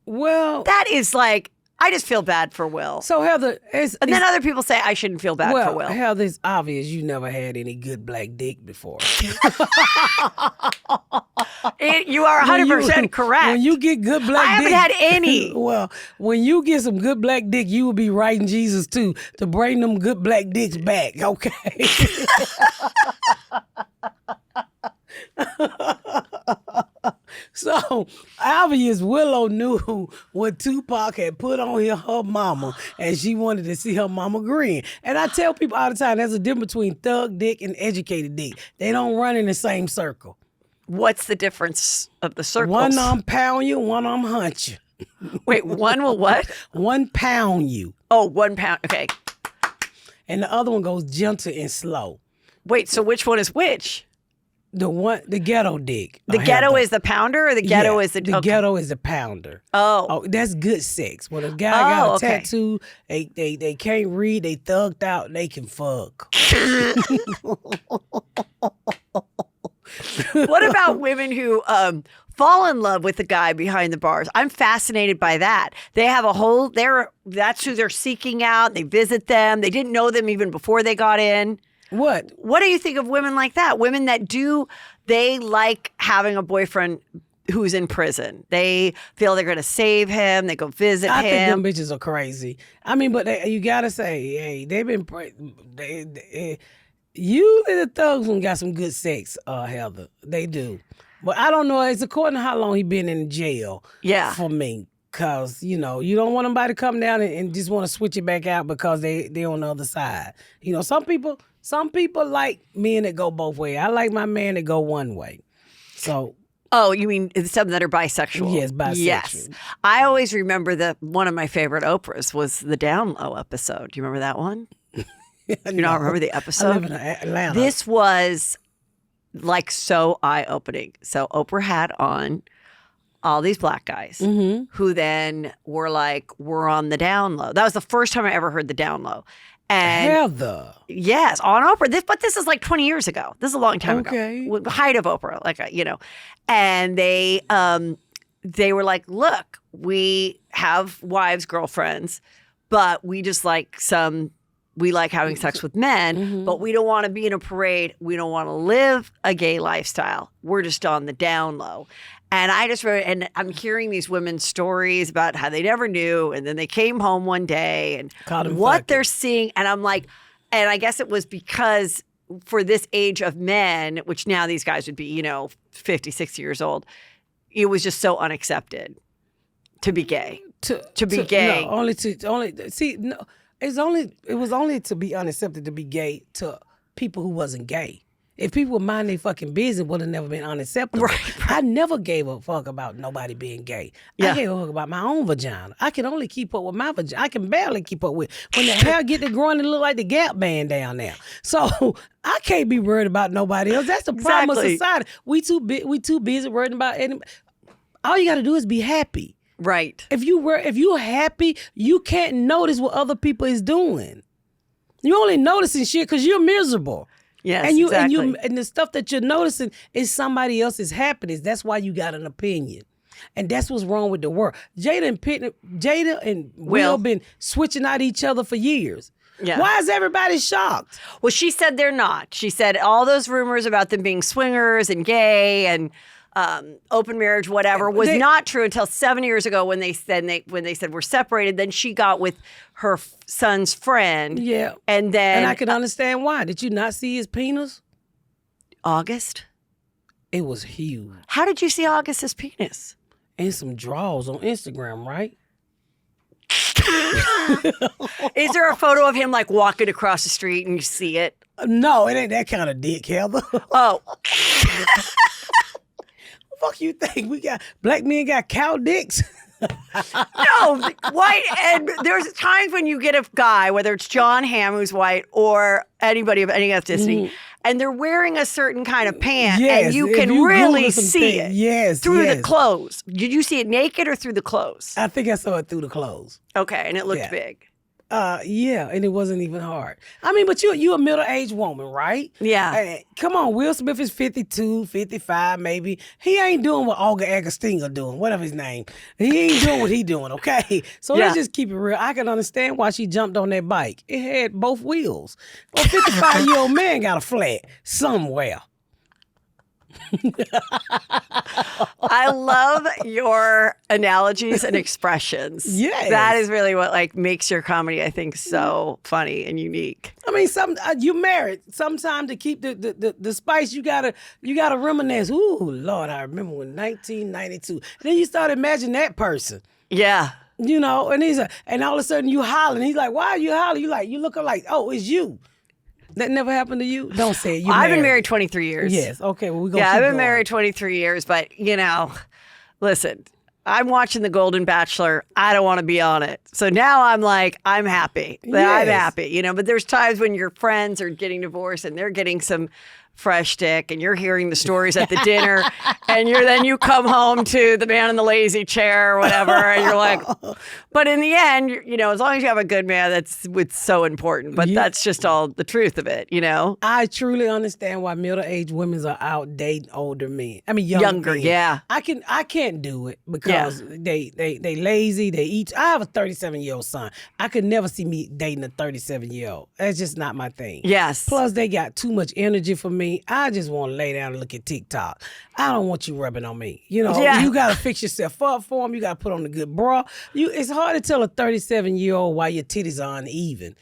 Well, that is like, I just feel bad for Will. So Heather, and then other people say I shouldn't feel bad for Will. Heather, it's obvious you never had any good black dick before. You are 100% correct. When you get good black dick, I haven't had any. Well, when you get some good black dick, you will be writing Jesus too to bring them good black dicks back. Okay. So obvious Willow knew what Tupac had put on her mama, and she wanted to see her mama grin. And I tell people all the time, there's a difference between thug dick and educated dick. They don't run in the same circle. What's the difference of the circles? One arm pound you, one arm hunch you. Wait, one will what? One pound you. Oh, 1 pound. Okay. And the other one goes gentle and slow. Wait, so which one is which? The ghetto dick. The ghetto is the pounder, or the ghetto is the ghetto is the pounder. Oh, that's good sex. When a guy got a tattoo, they can't read, they thugged out, they can fuck. What about women who fall in love with the guy behind the bars? I'm fascinated by that. They have that's who they're seeking out. They visit them. They didn't know them even before they got in. What do you think of women like that? Women that they like having a boyfriend who's in prison. They feel they're going to save him. They go visit him. I think them bitches are crazy. I mean, but you got to say, hey, they've been, usually the thugs one got some good sex, Heather. They do. But I don't know. It's according to how long he been in jail. Yeah. For me. Because, you don't want somebody to come down and just want to switch it back out because they on the other side. Some people like men that go both ways. I like my man that go one way. So. Oh, you mean some that are bisexual? Yes, bisexual. Yes. I always remember one of my favorite Oprahs was the Down Low episode. Do you remember that one? You don't remember the episode? I live in Atlanta. This was like so eye-opening. So Oprah had on all these black guys who then were like, we're on the down low. That was the first time I ever heard the down low. And Heather. Yes, on Oprah. But this is like 20 years ago. This is a long time ago. The height of Oprah, And they were like, look, we have wives, girlfriends, but we just like we like having sex with men, but we don't want to be in a parade. We don't want to live a gay lifestyle. We're just on the down low. And I just remember, and I'm hearing these women's stories about how they never knew, and then they came home one day and what they're seeing. And I'm like, and I guess it was because for this age of men, which now these guys would be, 50, 60 years old, it was just so unaccepted to be gay. To be gay. No, it was only to be unaccepted to be gay to people who wasn't gay. If people would mind their fucking business, it would have never been unacceptable. Right. I never gave a fuck about nobody being gay. Yeah. I gave a fuck about my own vagina. I can only keep up with my vagina. I can barely keep up with when the hair get to growing, it look like the Gap band down there. So I can't be worried about nobody else. That's the problem of society. We too busy worrying about anybody. All you got to do is be happy. Right. If you're happy, you can't notice what other people is doing. You only noticing shit because you're miserable. Yes, exactly. And the stuff that you're noticing is somebody else's happiness. That's why you got an opinion. And that's what's wrong with the world. Jada and Will been switching out each other for years. Yeah. Why is everybody shocked? Well, she said they're not. She said all those rumors about them being swingers and gay and open marriage, whatever, was not true until 7 years ago when they said we're separated. Then she got with her son's friend. Yeah. And I can understand why. Did you not see his penis? August? It was huge. How did you see August's penis? And some draws on Instagram, right? Is there a photo of him like walking across the street and you see it? No, it ain't that kind of dick, Heather. Oh. Fuck you think we got black men got cow dicks? No, white, and there's times when you get a guy, whether it's John Hamm, who's white, or anybody of any ethnicity, and they're wearing a certain kind of pant, Yes, and you if can you really Google some see things, it. yes, through yes. the clothes. Did you see it naked or through the clothes? I think I saw it through the clothes. Okay, and it looked Yeah. big. Yeah, and it wasn't even hard. I mean, but you a middle-aged woman, right? Yeah. Come on, Will Smith is 52, 55 maybe. He ain't doing what Olga Agostinho doing, whatever his name. He ain't doing what he doing, okay? So Yeah. let's just keep it real. I can understand why she jumped on that bike. It had both wheels. A 55-year-old man got a flat somewhere. I love your analogies and expressions. Yes. That is really what like makes your comedy, I think, so funny and unique. I mean, you married. Sometimes to keep the spice, you gotta reminisce. Ooh, Lord, I remember when 1992. And then you start imagining that person. Yeah. You know, and and all of a sudden you hollering. He's like, "Why are you hollering?" You look like, "Oh, it's you." That never happened to you? Don't say it. I've been married 23 years. Yes. Okay. Well, we gonna Yeah, keep I've been going. married 23 years, but listen, I'm watching The Golden Bachelor. I don't want to be on it. So now I'm like, I'm happy. I'm Yes. happy, but there's times when your friends are getting divorced and they're getting some fresh dick and you're hearing the stories at the dinner and then you come home to The Man in the Lazy Chair or whatever and you're like, but in the end, as long as you have a good man, it's so important. But that's just all the truth of it, I truly understand why middle-aged women are out dating older men. I mean, Younger, men. yeah. I can't do it because they lazy. They eat. I have a 37-year-old son. I could never see me dating a 37-year-old. That's just not my thing. Yes. Plus, they got too much energy for me. I just want to lay down and look at TikTok. I don't want you rubbing on me. You got to fix yourself up for them. You got to put on a good bra. It's hard to tell a 37-year-old why your titties are uneven.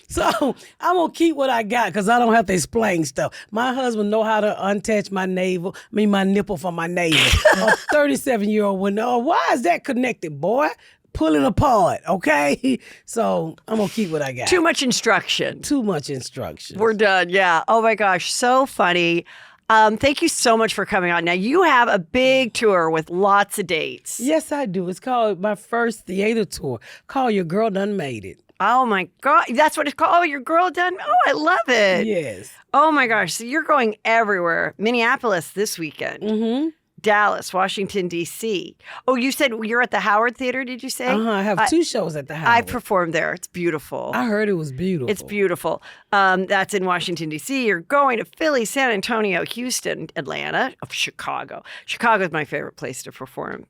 So I'm going to keep what I got because I don't have to explain stuff. My husband know how to untouch my nipple from my navel. A 37-year-old would know, why is that connected, boy? Pull it apart, okay? So I'm going to keep what I got. Too much instruction. Too much instruction. We're done. Yeah. Oh my gosh. So funny. Thank you so much for coming on. Now you have a big tour with lots of dates. Yes, I do. It's called my first theater tour called Your Girl Done Made It. Oh my God. That's what it's called. Oh, your girl done. Oh, I love it. Yes. Oh my gosh. So you're going everywhere. Minneapolis this weekend. Mm-hmm. Dallas, Washington, D.C. Oh, you said you're at the Howard Theater, did you say? I have 2 shows at the Howard. I performed there. It's beautiful. I heard it was beautiful. It's beautiful. That's in Washington, D.C. You're going to Philly, San Antonio, Houston, Atlanta, Chicago. Chicago is my favorite place to perform.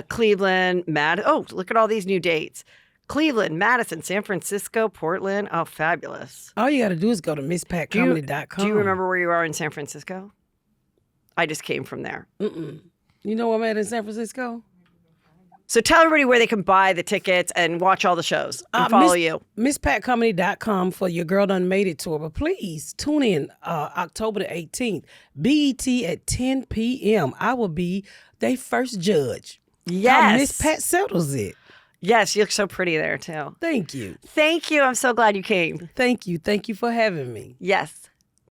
Cleveland, Oh, look at all these new dates. Cleveland, Madison, San Francisco, Portland. Oh, fabulous. All you got to do is go to misspatcomedy.com. Do you remember where you are in San Francisco? I just came from there. Mm-mm. You know where I'm at in San Francisco? So tell everybody where they can buy the tickets and watch all the shows and follow you. MissPatComedy.com for Your Girl Done Made It tour. But please tune in October the 18th, BET at 10 p.m. I will be their first judge. Yes. Miss Pat settles it. Yes, you look so pretty there too. Thank you. Thank you. I'm so glad you came. Thank you. Thank you for having me. Yes.